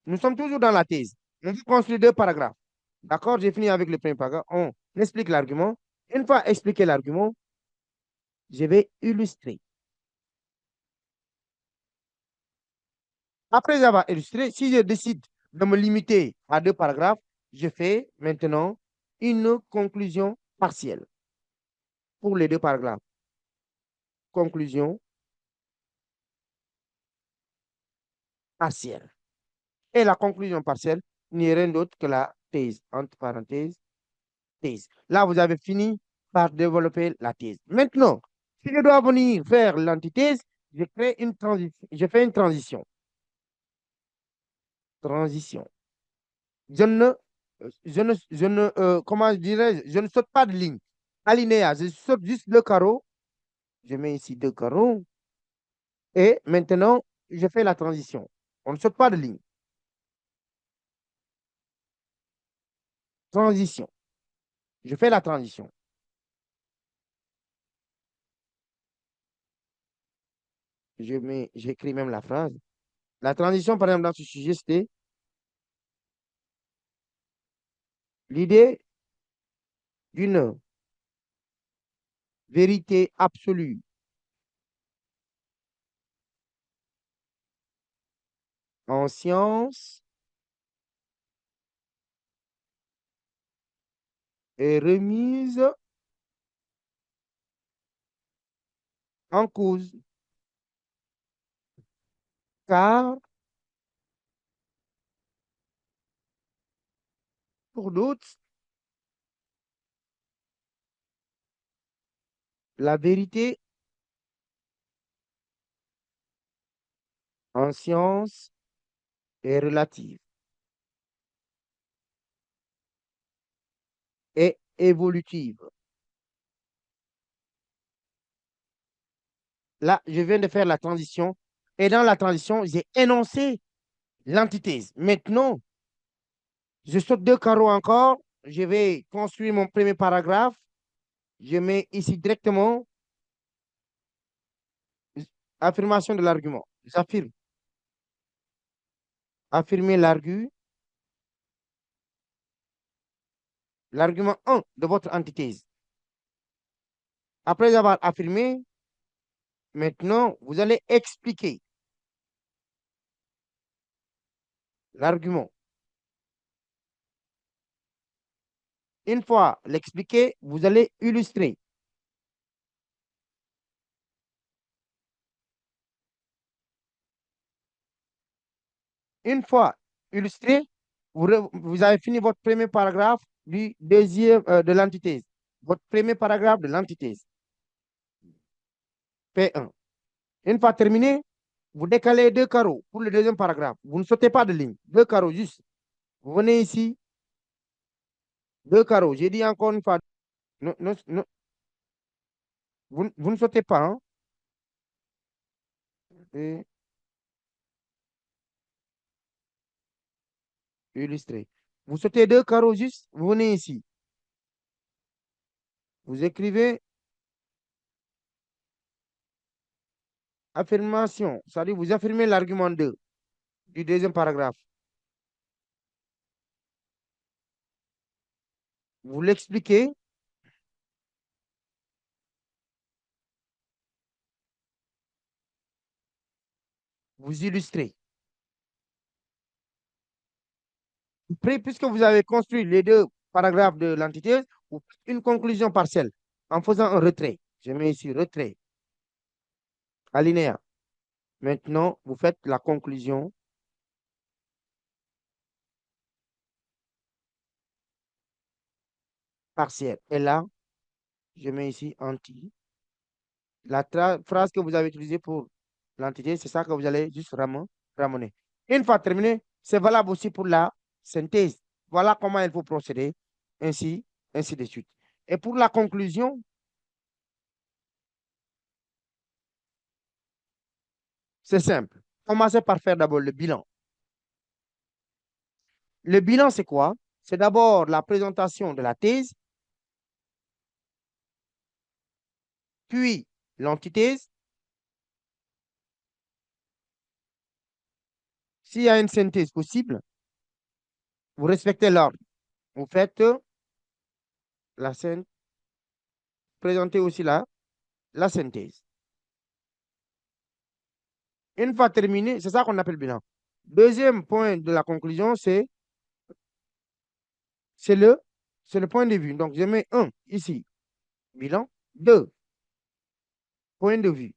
nous sommes toujours dans la thèse. On construit 2 paragraphes. D'accord? J'ai fini avec le premier paragraphe. On explique l'argument. Une fois expliqué l'argument, je vais illustrer. Après avoir illustré, si je décide de me limiter à 2 paragraphes, je fais maintenant une conclusion partielle pour les 2 paragraphes. Conclusion partielle. Et la conclusion partielle n'est rien d'autre que la thèse, entre parenthèses, thèse. Là, vous avez fini par développer la thèse. Maintenant, si je dois venir faire l'antithèse, je fais une transition. Transition. Comment dirais-je, je ne saute pas de ligne. Alinéa, je saute juste le carreau. Je mets ici 2 carreaux. Et maintenant, je fais la transition. On ne saute pas de ligne. Transition. Je fais la transition. J'écris même la phrase. La transition, par exemple, dans ce sujet, c'était l'idée d'une vérité absolue en science est remise en cause, car pour d'autres, la vérité en science est relative et évolutive. Là, je viens de faire la transition et dans la transition, j'ai énoncé l'antithèse. Maintenant, je saute 2 carreaux encore. Je vais construire mon premier paragraphe. Je mets ici directement affirmation de l'argument. J'affirme. Affirmer l'argument 1 de votre antithèse. Après avoir affirmé, maintenant, vous allez expliquer l'argument. Une fois l'expliqué, vous allez illustrer. Une fois illustré, vous avez fini votre premier paragraphe du deuxième de l'antithèse. Votre premier paragraphe de l'antithèse. P1. Une fois terminé, vous décalez 2 carreaux pour le deuxième paragraphe. Vous ne sautez pas de ligne. 2 carreaux juste. Vous venez ici. 2 carreaux. J'ai dit encore une fois. Non, non, non. Vous ne sautez pas. Hein? Et illustrer. Vous sautez 2 carreaux juste. Vous venez ici. Vous écrivez affirmation. C'est-à-dire vous affirmez l'argument 2 du deuxième paragraphe. Vous l'expliquez. Vous illustrez. Après, puisque vous avez construit les 2 paragraphes de l'antithèse, vous faites une conclusion partielle en faisant un retrait. Je mets ici retrait. Alinéa. Maintenant, vous faites la conclusion partielle. Et là, je mets ici anti. La phrase que vous avez utilisée pour l'entité, c'est ça que vous allez juste ramener. Une fois terminé, c'est valable aussi pour la synthèse. Voilà comment il faut procéder, ainsi de suite. Et pour la conclusion, c'est simple. Commencez par faire d'abord le bilan. Le bilan, c'est quoi? C'est d'abord la présentation de la thèse, puis l'antithèse. S'il y a une synthèse possible, vous respectez l'ordre. vous faites la synthèse, présentez aussi la synthèse. Une fois terminé, c'est ça qu'on appelle bilan. Deuxième point de la conclusion, c'est le point de vue. Donc, je mets 1 ici, bilan. 2, point de vue.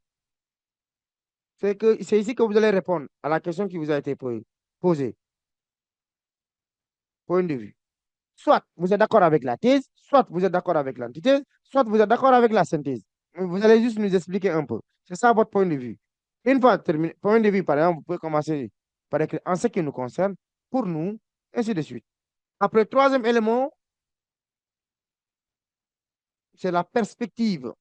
C'est ici que vous allez répondre à la question qui vous a été posée. Point de vue. Soit vous êtes d'accord avec la thèse, soit vous êtes d'accord avec l'antithèse, soit vous êtes d'accord avec la synthèse. Vous allez juste nous expliquer un peu. C'est ça votre point de vue. Une fois terminé, point de vue, par exemple, vous pouvez commencer par écrire en ce qui nous concerne, pour nous, ainsi de suite. Après, troisième élément, c'est la perspective.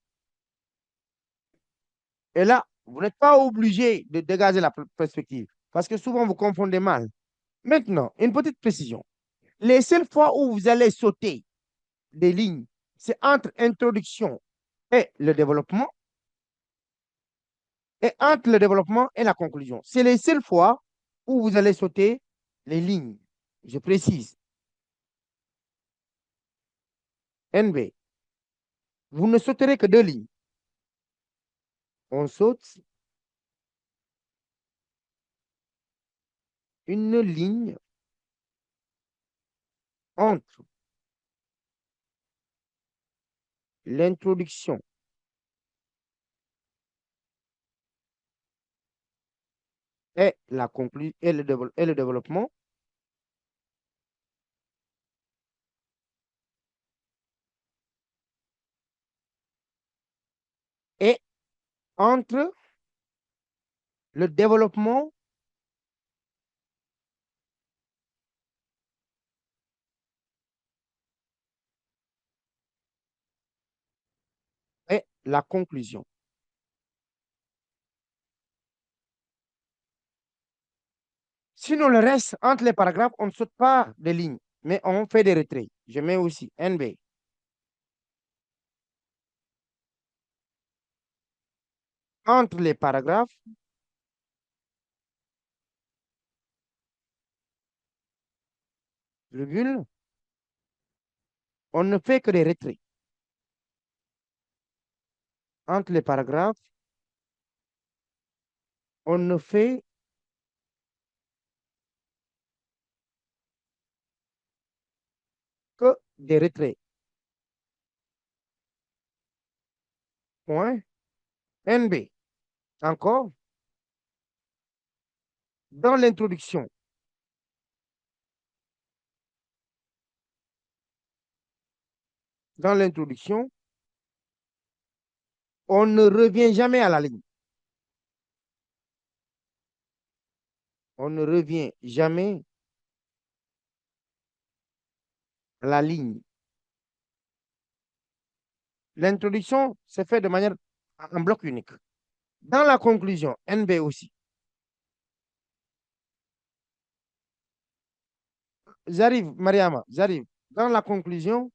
Et là, vous n'êtes pas obligé de dégager la perspective, parce que souvent vous confondez mal. Maintenant, une petite précision. Les seules fois où vous allez sauter des lignes, c'est entre introduction et le développement, et entre le développement et la conclusion. C'est les seules fois où vous allez sauter les lignes. Je précise. NB. Vous ne sauterez que 2 lignes. On saute une ligne entre l'introduction et la conclusion et le développement, et entre le développement et la conclusion. Sinon, le reste, entre les paragraphes, on ne saute pas des lignes, mais on fait des retraits. Je mets aussi NB. Entre les paragraphes, virgule, on ne fait que des retraits. Entre les paragraphes, on ne fait que des retraits. Point. NB. Encore. Dans l'introduction, on ne revient jamais à la ligne. On ne revient jamais à la ligne. L'introduction se fait de manière en bloc unique. Dans la conclusion, NB aussi. J'arrive, Mariama, j'arrive. Dans la conclusion,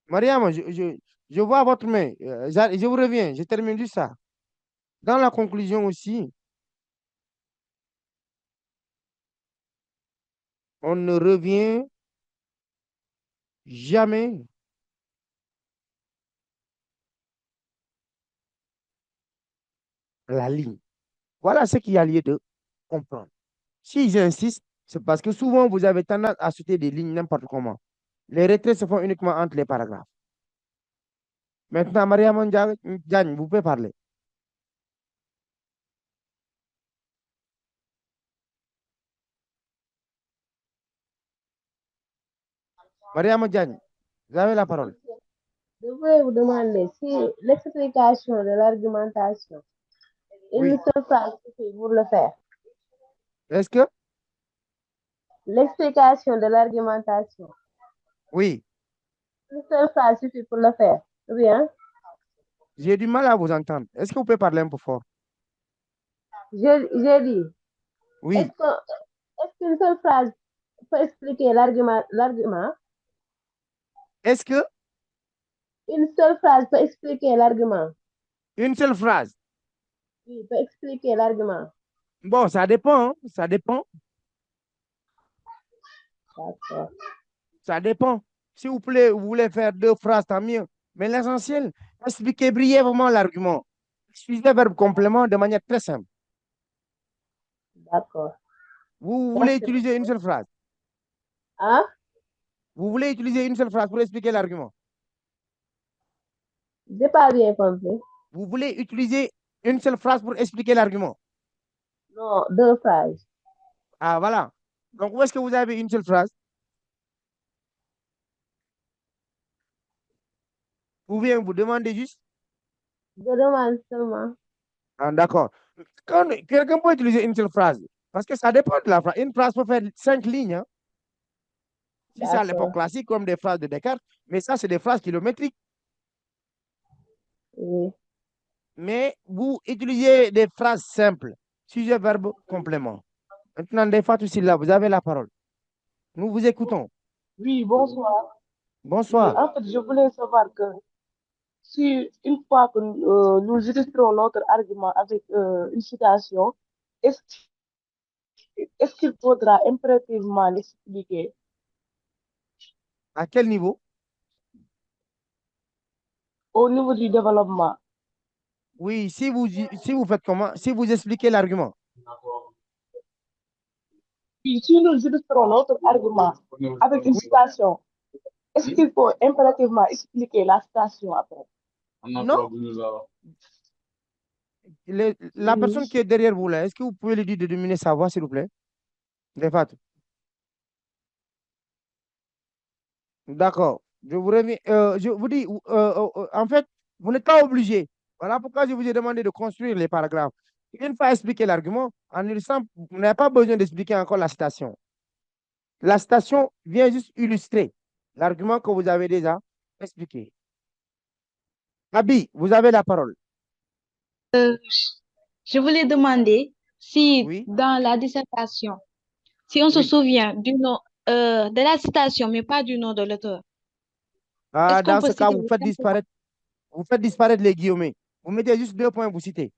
Mariama, je vois votre main. Je vous reviens, je termine juste ça. Dans la conclusion aussi, on ne revient jamais à la ligne. Voilà ce qu'il y a lieu de comprendre. Si j'insiste, c'est parce que souvent vous avez tendance à sauter des lignes n'importe comment. Les retraits se font uniquement entre les paragraphes. Maintenant, Mariama Diagne, vous pouvez parler. Mariama Diagne, vous avez la parole. Je voulais vous demander si l'explication de l'argumentation, Oui. une seule phrase suffit pour le faire. Est-ce que? L'explication de l'argumentation, Oui. une seule phrase suffit pour le faire. Ou bien, J'ai du mal à vous entendre. Est-ce que vous pouvez parler un peu fort? j'ai dit, Oui. est-ce qu'une seule phrase peut expliquer l'argument? Est-ce que? Une seule phrase peut expliquer l'argument. Une seule phrase? Oui, peut expliquer l'argument. Bon, ça dépend, hein, ça dépend. D'accord. Ça dépend. Si vous voulez faire 2 phrases, tant mieux. Mais l'essentiel, expliquez brièvement l'argument. Utilisez le verbe complément de manière très simple. D'accord. Vous voulez Merci utiliser une beaucoup. seule phrase. Hein? Vous voulez utiliser une seule phrase pour expliquer l'argument. J'ai pas bien compris. Vous voulez utiliser une seule phrase pour expliquer l'argument. Non, 2 phrases. Ah, voilà. Donc, où est-ce que vous avez une seule phrase? Ou bien vous demandez juste. Je demande seulement. Ah, d'accord. Quelqu'un peut utiliser une seule phrase. Parce que ça dépend de la phrase. Une phrase peut faire 5 lignes, hein. Si c'est à l'époque D'accord. classique, comme des phrases de Descartes, mais ça, c'est des phrases kilométriques. Oui. Mais vous utilisez des phrases simples. Sujet, verbe, complément. Maintenant, des fois, aussi là, vous avez la parole. Nous vous écoutons. Oui, bonsoir. Oui, Bonsoir. en fait, je voulais savoir que si une fois que nous illustrons notre argument avec une citation, est-ce, est-ce qu'il faudra impérativement l'expliquer À quel niveau? au niveau du développement? Oui, si vous faites comment? Si vous expliquez l'argument. Puis, si nous illustrons notre argument avec une Oui. citation, est-ce qu'il faut impérativement expliquer la citation après? Non. La personne qui est derrière vous, là, est-ce que vous pouvez lui dire de diminuer sa voix, s'il vous plaît? Des fois. D'accord. Je vous reviens. Je vous dis, en fait, vous n'êtes pas obligé. Voilà pourquoi je vous ai demandé de construire les paragraphes. Une fois expliqué l'argument, en illustrant, vous n'avez pas besoin d'expliquer encore la citation. La citation vient juste illustrer l'argument que vous avez déjà expliqué. Abi, vous avez la parole. Je voulais demander si Oui, dans la dissertation, si on se oui. souvient du nom de la citation, mais pas du nom de l'auteur, Ah, est-ce qu'on dans peut ce cas, citer simplement vous faites disparaître les guillemets. Vous mettez juste 2 points, vous citez.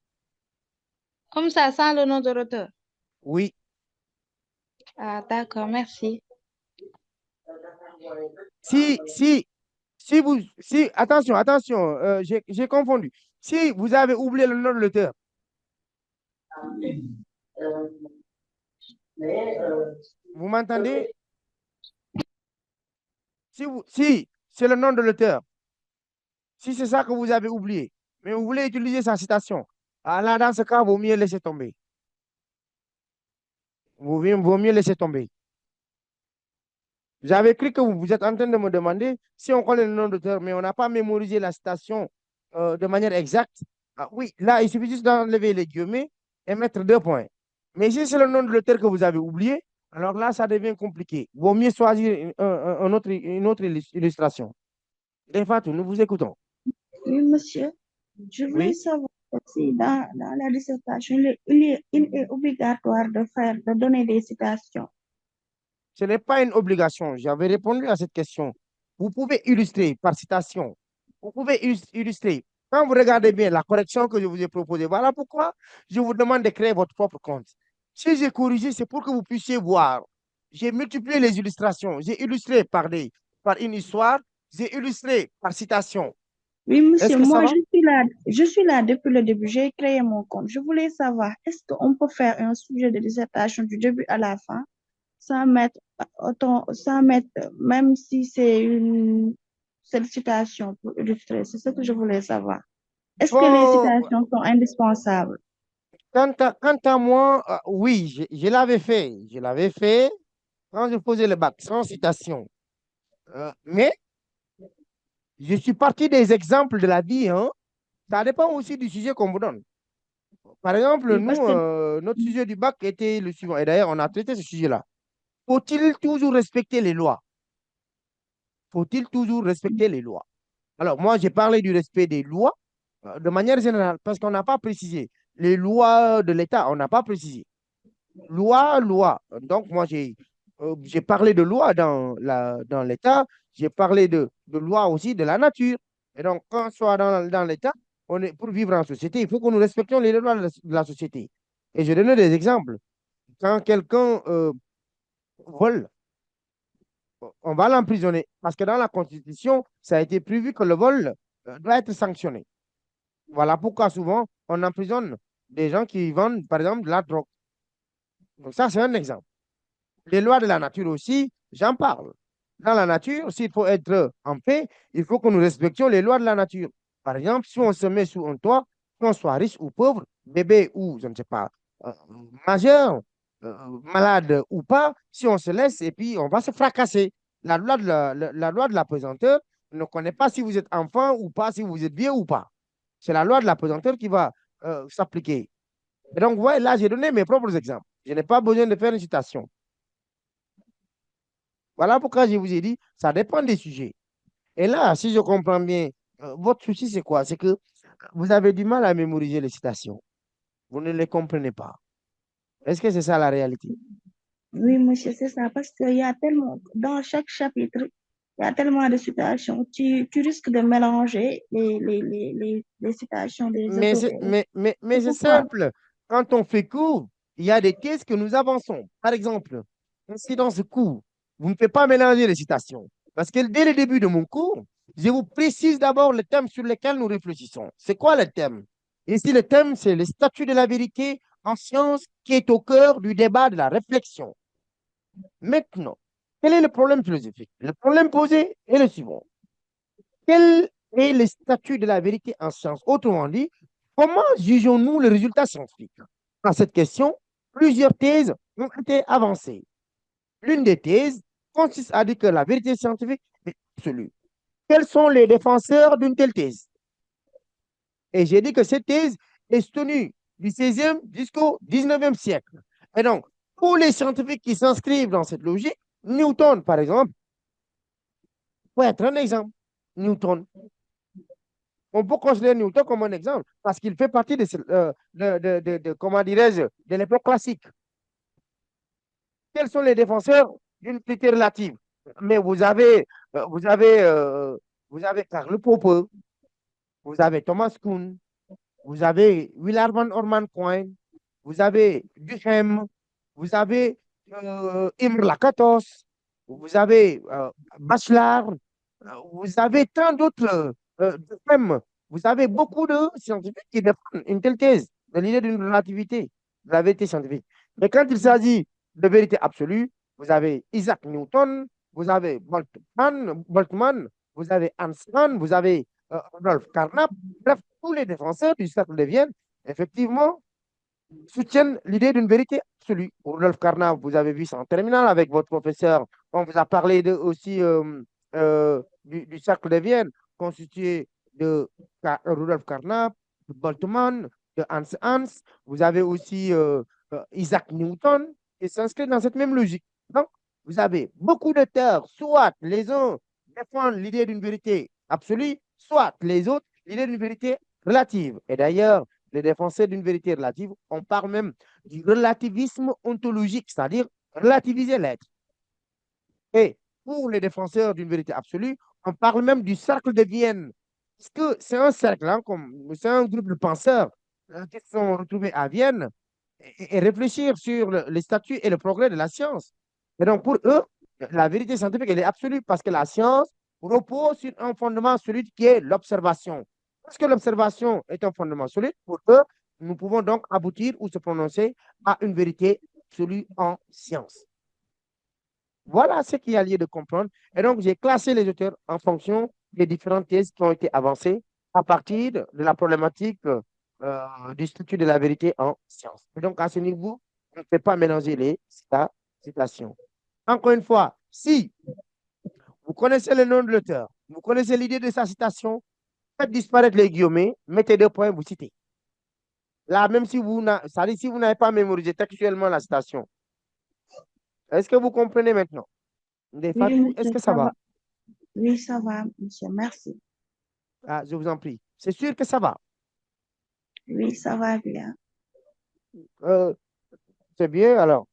comme ça, sans le nom de l'auteur? Oui. Ah, d'accord, merci. Attention, j'ai confondu. Si vous avez oublié le nom de l'auteur, vous m'entendez? Si c'est le nom de l'auteur, si c'est ça que vous avez oublié, mais vous voulez utiliser sa citation, alors dans ce cas, vaut mieux laisser tomber. Vaut mieux laisser tomber. J'avais cru que vous êtes en train de me demander si on connaît le nom de l'auteur, mais on n'a pas mémorisé la citation de manière exacte. Ah, oui, là, il suffit juste d'enlever les guillemets et mettre 2 points. Mais si c'est le nom de l'auteur que vous avez oublié, alors là, ça devient compliqué. Vaut mieux choisir une autre illustration. Des fois, nous vous écoutons. Oui, monsieur. Je voulais Oui, savoir si dans la dissertation, il est obligatoire de donner des citations. ce n'est pas une obligation. J'avais répondu à cette question. Vous pouvez illustrer par citation. Vous pouvez illustrer. Quand vous regardez bien la correction que je vous ai proposée, voilà pourquoi je vous demande de créer votre propre compte. Si j'ai corrigé, c'est pour que vous puissiez voir. J'ai multiplié les illustrations. J'ai illustré par une histoire. J'ai illustré par citation. Oui, Est-ce monsieur, que ça moi, va? je suis là depuis le début. J'ai créé mon compte. Je voulais savoir, est-ce qu'on peut faire un sujet de dissertation du début à la fin sans mettre, sans mettre, même si c'est une seule citation pour illustrer? C'est ce que je voulais savoir. Est-ce que les Bon, citations sont indispensables? quant à moi, oui, je l'avais fait. Je l'avais fait quand je faisais le bac, sans citation. Mais je suis parti des exemples de la vie, hein. Ça dépend aussi du sujet qu'on vous donne. Par exemple, Oui, parce nous, que notre sujet du bac était le suivant. Et d'ailleurs, on a traité ce sujet-là. Faut-il toujours respecter les lois? Faut-il toujours respecter les lois? Alors, moi, j'ai parlé du respect des lois de manière générale, parce qu'on n'a pas précisé. Les lois de l'État, on n'a pas précisé. Loi. Donc, moi, j'ai parlé de loi dans l'État, j'ai parlé de loi aussi de la nature. Et donc, quand on soit dans l'État, pour vivre en société, il faut que nous respections les lois de la société. Et je donne des exemples. Quand quelqu'un vole, on va l'emprisonner. Parce que dans la Constitution, ça a été prévu que le vol doit être sanctionné. Voilà pourquoi souvent, on emprisonne des gens qui vendent, par exemple, de la drogue. Donc ça, c'est un exemple. Les lois de la nature aussi, j'en parle. Dans la nature, s'il faut être en paix, il faut que nous respections les lois de la nature. Par exemple, si on se met sous un toit, qu'on soit riche ou pauvre, bébé ou, je ne sais pas, euh, majeur, malade ou pas, si on se laisse et puis on va se fracasser. La loi de la loi de la pesanteur ne connaît pas si vous êtes enfant ou pas, si vous êtes vieux ou pas. C'est la loi de la pesanteur qui va s'appliquer. Et donc, voilà, là, j'ai donné mes propres exemples. Je n'ai pas besoin de faire une citation. Voilà pourquoi je vous ai dit, ça dépend des sujets. Et là, si je comprends bien, votre souci, c'est quoi? C'est que vous avez du mal à mémoriser les citations. Vous ne les comprenez pas. Est-ce que c'est ça la réalité? Oui, monsieur, c'est ça, parce qu'il y a tellement, dans chaque chapitre, il y a tellement de citations. Tu risques de mélanger les citations des Mais auteurs. c'est C'est c'est pourquoi. simple. Quand on fait cours, il y a des thèses que nous avançons. Par exemple, si dans ce cours, vous ne faites pas mélanger les citations. Parce que dès le début de mon cours, je vous précise d'abord le thème sur lequel nous réfléchissons. C'est quoi le thème? Ici, le thème, c'est le statut de la vérité en science qui est au cœur du débat, de la réflexion. Maintenant, quel est le problème philosophique? Le problème posé est le suivant. Quel est le statut de la vérité en science? Autrement dit, comment jugeons-nous le résultat scientifique? À cette question, plusieurs thèses ont été avancées. L'une des thèses consiste à dire que la vérité scientifique est absolue. Quels sont les défenseurs d'une telle thèse? Et j'ai dit que cette thèse est tenue du 16e jusqu'au 19e siècle. Et donc, pour les scientifiques qui s'inscrivent dans cette logique, Newton, par exemple, peut être un exemple. Newton. On peut considérer Newton comme un exemple parce qu'il fait partie comment dirais-je, de l'époque classique. Quels sont les défenseurs d'une unité relative? Mais euh, vous avez, euh, vous avez Karl Popper, vous avez Thomas Kuhn, vous avez Willard van Orman Quine, vous avez Duhem, vous avez Imre Lakatos, vous avez Bachelard, vous avez tant d'autres Duhem. Vous avez beaucoup de scientifiques qui défendent une telle thèse de l'idée d'une relativité de la vérité scientifique. Mais quand il s'agit de vérité absolue, vous avez Isaac Newton, vous avez Boltzmann, vous avez Hans Hahn, vous avez Rudolf Carnap. Bref, tous les défenseurs du cercle de Vienne, effectivement, soutiennent l'idée d'une vérité absolue. Rudolf Carnap, vous avez vu ça en terminale avec votre professeur. On vous a parlé aussi du cercle de Vienne, constitué de Rudolf Carnap, de Boltzmann, de Hans Hans. Vous avez aussi Isaac Newton qui s'inscrit dans cette même logique. Donc, vous avez beaucoup d'auteurs, soit les uns défendent l'idée d'une vérité absolue, soit les autres l'idée d'une vérité relative. Et d'ailleurs, les défenseurs d'une vérité relative, on parle même du relativisme ontologique, c'est-à-dire relativiser l'être. Et pour les défenseurs d'une vérité absolue, on parle même du cercle de Vienne. Parce que c'est un cercle, hein, c'est un groupe de penseurs qui se sont retrouvés à Vienne et réfléchir sur les statuts et le progrès de la science. Et donc, pour eux, la vérité scientifique, elle est absolue parce que la science repose sur un fondement solide qui est l'observation. Parce que l'observation est un fondement solide, pour eux, nous pouvons donc aboutir ou se prononcer à une vérité absolue en science. Voilà ce qu'il y a lieu de comprendre. Et donc, j'ai classé les auteurs en fonction des différentes thèses qui ont été avancées à partir de la problématique du statut de la vérité en science. Et donc, à ce niveau, on ne peut pas mélanger les citations. Encore une fois, si vous connaissez le nom de l'auteur, vous connaissez l'idée de sa citation, faites disparaître les guillemets, mettez 2 points, vous citez. Là, même si si vous n'avez pas mémorisé textuellement la citation, est-ce que vous comprenez maintenant? Des Oui, Fatou, est-ce monsieur, que ça ça va? va. Oui, ça va, monsieur. Merci. Ah, je vous en prie. C'est sûr que ça va. Oui, ça va bien. Euh, c'est bien, alors.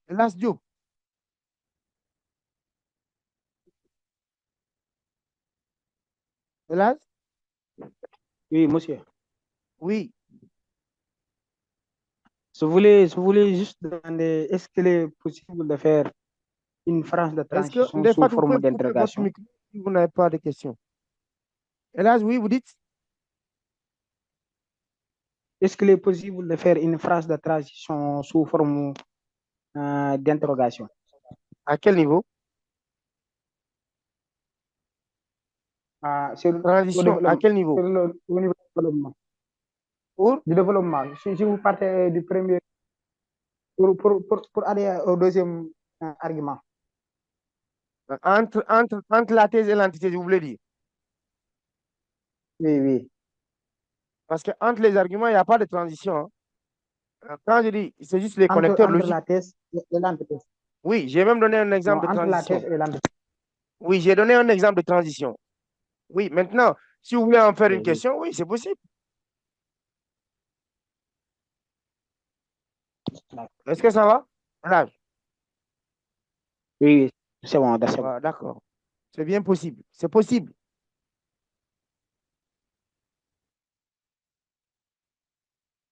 Las Diop, Las? Oui, monsieur. Oui. je voulais juste demander, est-ce qu'il est possible de faire une phrase de Est-ce que, transition des sous fois, vous pouvez forme couper votre d'interrogation? micro si vous n'avez pas de questions? Hélas, oui, vous dites? Est-ce qu'il est possible de faire une phrase de transition sous forme d'interrogation? À quel niveau? Sur Transition, à quel niveau? au niveau du développement. Pour Du développement. Si vous partez du premier, pour aller au deuxième argument. entre la thèse et l'antithèse, vous voulez dire? Oui, oui. Parce que entre les arguments, il n'y a pas de transition, hein. Quand je dis, c'est juste les connecteurs Entre logiques. la thèse et l'antithèse. Oui, j'ai même donné un exemple Non, de entre la transition. thèse et l'antithèse. Oui, j'ai donné un exemple de transition. Oui, maintenant, si vous voulez en faire Oui, une oui. question, oui, c'est possible. Est-ce que ça va? Voilà. Oui, oui, c'est bon, c'est bon. Voilà, d'accord. C'est bien possible. C'est possible.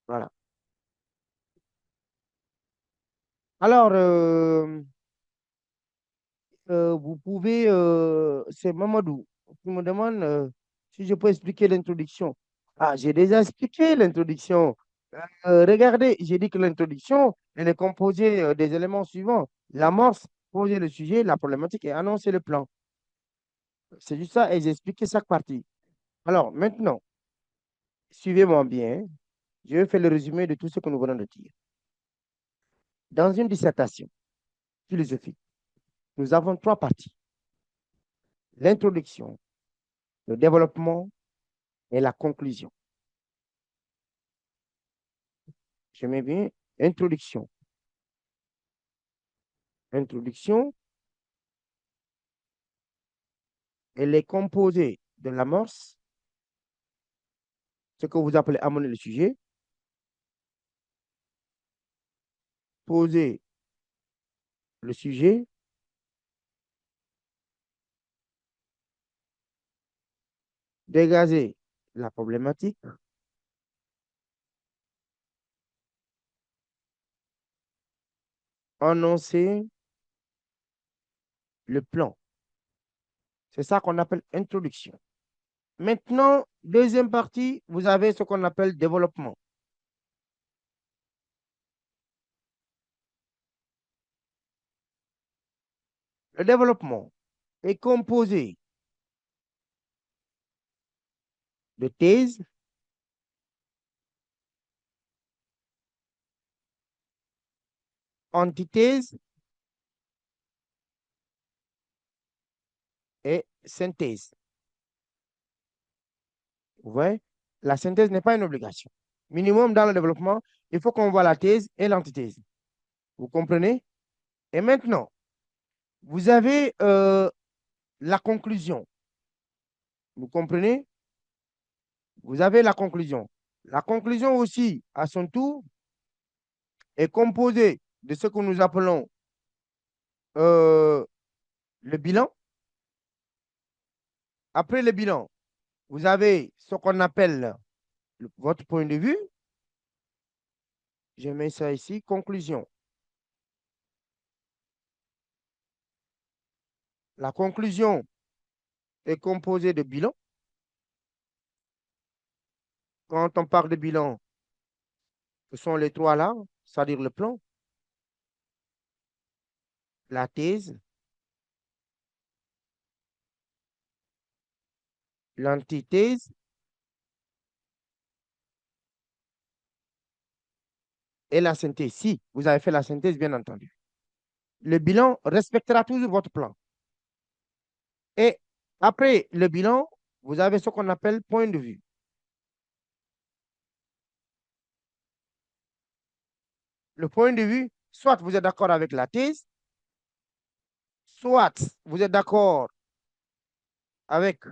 Voilà. Alors, vous pouvez, c'est Mamadou qui me demande si je peux expliquer l'introduction. Ah, j'ai déjà expliqué l'introduction. Regardez, j'ai dit que l'introduction, elle est composée des éléments suivants. L'amorce, poser le sujet, la problématique et annoncer le plan. C'est juste ça et j'ai expliqué chaque partie. Alors, maintenant, suivez-moi bien. Je vais faire le résumé de tout ce que nous venons de dire. Dans une dissertation philosophique, nous avons trois parties. L'introduction, le développement et la conclusion. Je mets bien introduction. Introduction, elle est composée de l'amorce, ce que vous appelez amener le sujet, poser le sujet, dégager la problématique, annoncer le plan. C'est ça qu'on appelle introduction. Maintenant, deuxième partie, vous avez ce qu'on appelle développement. Le développement est composé de thèse, antithèse et synthèse. Vous voyez, la synthèse n'est pas une obligation. Minimum dans le développement, il faut qu'on voit la thèse et l'antithèse. Vous comprenez? Et maintenant, vous avez la conclusion. Vous comprenez? Vous avez la conclusion. La conclusion aussi, à son tour, est composée de ce que nous appelons le bilan. Après le bilan, vous avez ce qu'on appelle votre point de vue. Je mets ça ici, conclusion. La conclusion est composée de bilan. Quand on parle de bilan, ce sont les trois là, c'est-à-dire le plan, la thèse, l'antithèse et la synthèse. Si vous avez fait la synthèse, bien entendu. Le bilan respectera toujours votre plan. Et après le bilan, vous avez ce qu'on appelle point de vue. Le point de vue, soit vous êtes d'accord avec la thèse, soit vous êtes d'accord avec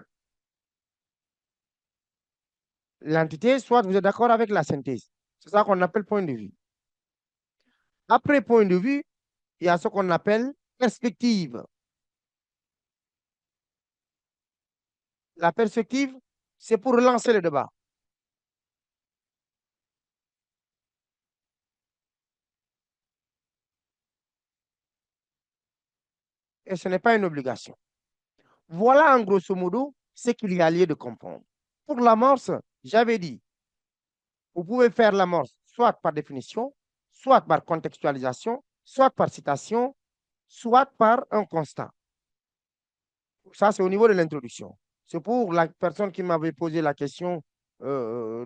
l'antithèse, soit vous êtes d'accord avec la synthèse. C'est ça qu'on appelle point de vue. Après point de vue, il y a ce qu'on appelle perspective. La perspective, c'est pour relancer le débat. et ce n'est pas une obligation. Voilà en grosso modo ce qu'il y a lieu de comprendre. Pour l'amorce, j'avais dit, vous pouvez faire l'amorce soit par définition, soit par contextualisation, soit par citation, soit par un constat. Ça, c'est au niveau de l'introduction. C'est pour la personne qui m'avait posé la question comment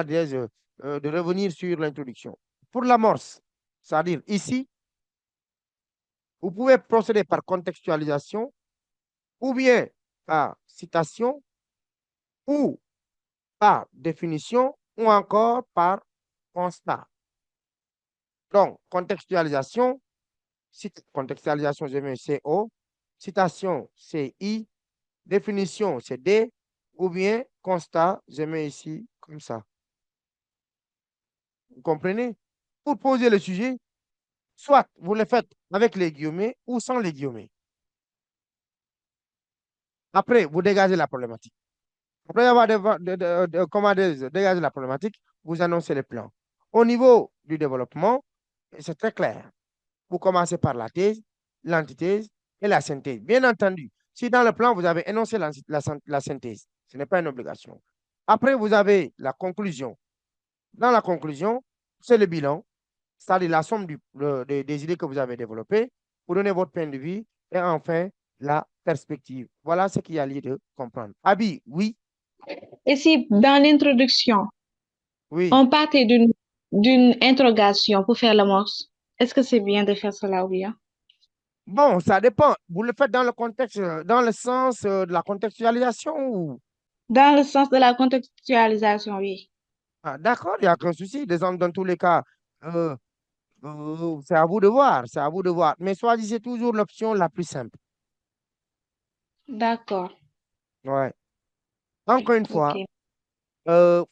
dirais-je, de revenir sur l'introduction. Pour l'amorce, c'est-à-dire ici, vous pouvez procéder par contextualisation ou bien par citation ou par définition ou encore par constat. Donc, contextualisation, contextualisation, je mets CO, citation, c'est I, définition, c'est D, ou bien constat, je mets ici comme ça. Vous comprenez? Pour poser le sujet, soit vous le faites avec les guillemets ou sans les guillemets. Après, vous dégagez la problématique. Après avoir dégagé la problématique, vous annoncez le plan. Au niveau du développement, c'est très clair. Vous commencez par la thèse, l'antithèse et la synthèse. Bien entendu, si dans le plan, vous avez énoncé la synthèse, ce n'est pas une obligation. Après, vous avez la conclusion. Dans la conclusion, c'est le bilan, c'est-à-dire la somme des idées que vous avez développées. Vous donnez votre point de vue et enfin, la perspective. Voilà ce qu'il y a lieu de comprendre. Abi, oui? Et si dans l'introduction, Oui. on partait d'une interrogation pour faire l'amorce, est-ce que c'est bien de faire cela ou bien? Bon, ça dépend. Vous le faites dans le contexte, dans le sens de la contextualisation ou... Dans le sens de la contextualisation, oui. Ah, d'accord, il n'y a aucun souci. Dans tous les cas, c'est à vous de voir, c'est à vous de voir. Mais choisissez toujours l'option la plus simple. D'accord. Ouais. Encore une fois, Ok.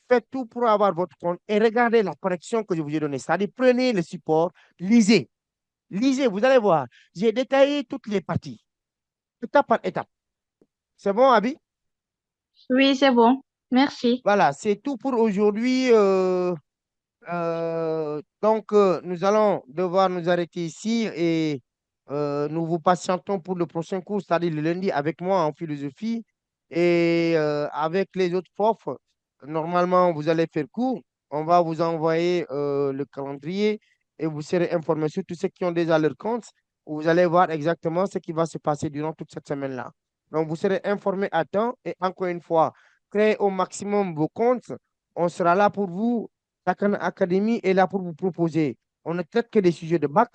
faites tout pour avoir votre compte et regardez la correction que je vous ai donnée. C'est-à-dire, prenez le support, lisez. Lisez, vous allez voir. J'ai détaillé toutes les parties, étape par étape. C'est bon, Abi? Oui, c'est bon. Merci. Voilà, c'est tout pour aujourd'hui. Donc, nous allons devoir nous arrêter ici et nous vous patientons pour le prochain cours, c'est-à-dire le lundi avec moi en philosophie et avec les autres profs. Normalement, vous allez faire cours. On va vous envoyer le calendrier et vous serez informés sur tous ceux qui ont déjà leur compte. Vous allez voir exactement ce qui va se passer durant toute cette semaine-là. Donc, vous serez informés à temps et encore une fois, créez au maximum vos comptes. On sera là pour vous. Takana Academy est là pour vous proposer. On ne traite que des sujets de bac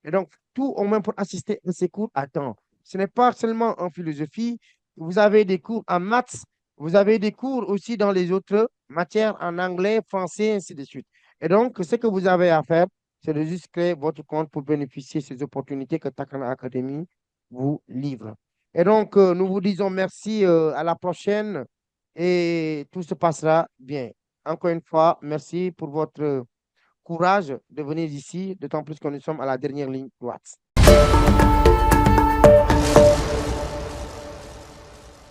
et donc tout au moins pour assister à ces cours à temps. Ce n'est pas seulement en philosophie. Vous avez des cours en maths, vous avez des cours aussi dans les autres matières en anglais, français, ainsi de suite. Et donc, ce que vous avez à faire, c'est de juste créer votre compte pour bénéficier de ces opportunités que Takana Academy vous livre. Et donc, nous vous disons merci, à la prochaine et tout se passera bien. Encore une fois, merci pour votre courage de venir ici, d'autant plus que nous sommes à la dernière ligne droite.